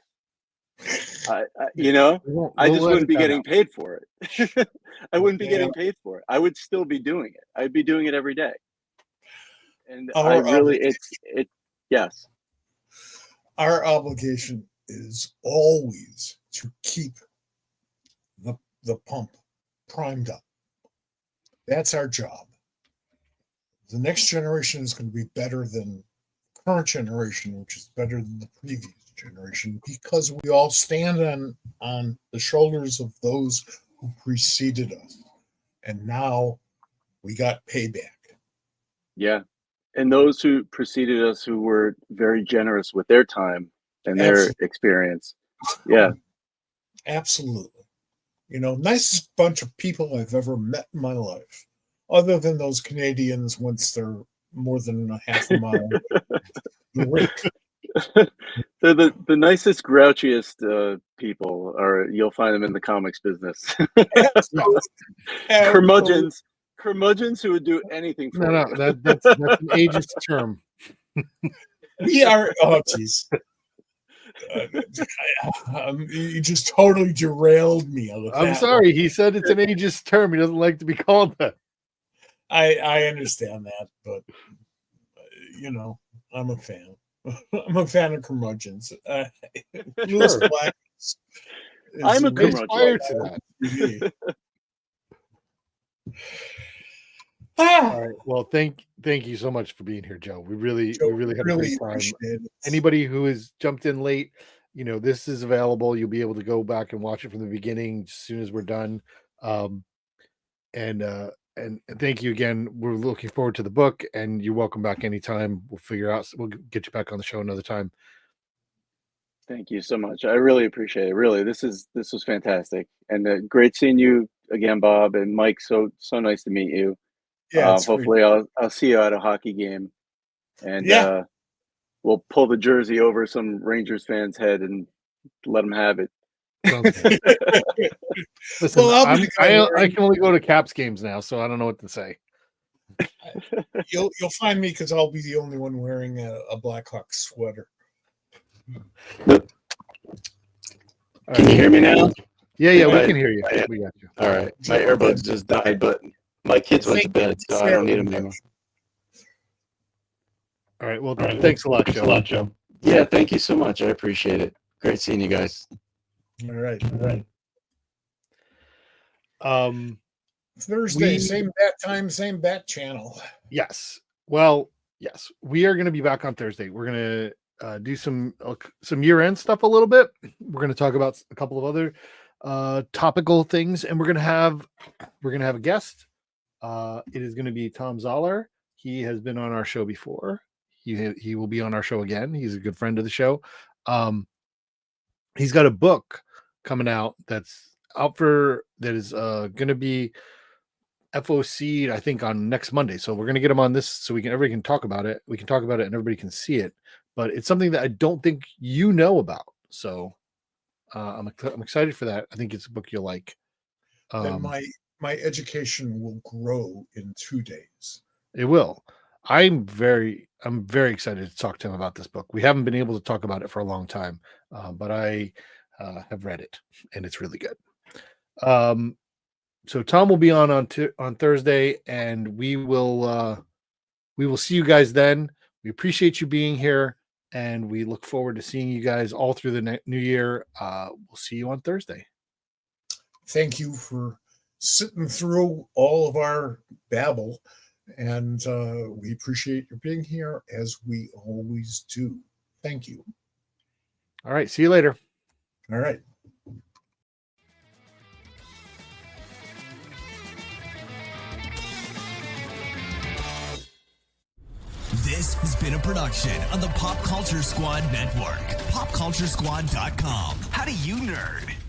S3: You know, I
S1: We'll
S3: just
S1: let
S3: wouldn't
S1: it
S3: be
S1: down.
S3: getting paid for it. I wouldn't be
S2: Yeah.
S3: getting paid for it. I would still be doing it. I'd be doing it every day. And I
S2: Our
S3: really,
S2: obligation,
S3: yes,
S2: our obligation is always to keep the pump primed up. That's our job. The next generation is going to be better than the current generation, which is better than the previous generation, because we all stand on the shoulders of those who preceded us. And now we got payback.
S3: yeah. And those who preceded us who were very generous with their time and their
S2: Absolutely.
S3: experience. Yeah.
S2: Absolutely. You know, nicest bunch of people I've ever met in my life, other than those Canadians once they're more than a half a mile away. The rink.
S3: They're the nicest, grouchiest people, or you'll find them in the comics business.
S2: Absolutely. Absolutely.
S3: Curmudgeons who would do anything for
S1: No,
S3: you.
S1: that's an ageist term.
S2: We are, oh, geez. You just totally derailed me.
S1: I'm sorry. He said it's an ageist term. He doesn't like to be called that.
S2: I understand that, but you know, I'm a fan. I'm a fan of curmudgeons. Lewis
S1: Sure.
S2: Black
S3: I'm a
S1: I
S3: curmudgeon.
S1: aspire to that. All right. Well, thank you so much for being here, Joe. We really
S2: Joe,
S1: had a great time.
S2: appreciate it.
S1: Anybody who has jumped in late, you know, this is available. You'll be able to go back and watch it from the beginning as soon as we're done. And thank you again. We're looking forward to the book, and you're welcome back anytime. We'll get you back on the show another time.
S3: Thank you so much. I really appreciate it. Really, this was fantastic, and great seeing you again, Bob and Mike. So nice to meet you.
S2: Yeah, it's
S3: Hopefully, I'll see you at a hockey game, and
S2: Yeah.
S3: we'll pull the jersey over some Rangers fans' head and let them have it.
S1: Sounds good. Listen,
S2: Well, I'll be the guy
S1: I can only go to Caps games now, so I don't know what to say.
S2: You'll find me because I'll be the only one wearing a Blackhawks sweater.
S4: Can you hear me now?
S1: Yeah, we can hear you. We got you.
S4: All right. My earbuds just died, but my kids went to bed, so I don't need them anymore.
S1: All right. Well, thanks a lot, Joe.
S4: Yeah, thank you so much. I appreciate it. Great seeing you guys.
S2: All right. Thursday, same bat time, same bat channel.
S1: Yes. Well, yes, we are going to be back on Thursday. We're going to do some year-end stuff a little bit. We're going to talk about a couple of other topical things, and we're going to have a guest. It is going to be Tom Zoller. He has been on our show before. He will be on our show again. He's a good friend of the show. He's got a book coming out that is going to be FOC'd, I think, on next Monday. So we're going to get him on this so everybody can talk about it. We can talk about it and everybody can see it. But it's something that I don't think you know about. So I'm excited for that. I think it's a book you'll like.
S2: Then my education will grow in 2 days.
S1: It will. I'm very excited to talk to him about this book. We haven't been able to talk about it for a long time, but I have read it and it's really good. So Tom will be on Thursday, and we will see you guys then. We appreciate you being here, and we look forward to seeing you guys all through the new year. We'll see you on Thursday.
S2: Thank you for sitting through all of our babble, and we appreciate your being here as we always do. Thank you.
S1: All right. See you later.
S2: All right.
S5: This has been a production of the Pop Culture Squad Network. PopCultureSquad.com. How do you nerd?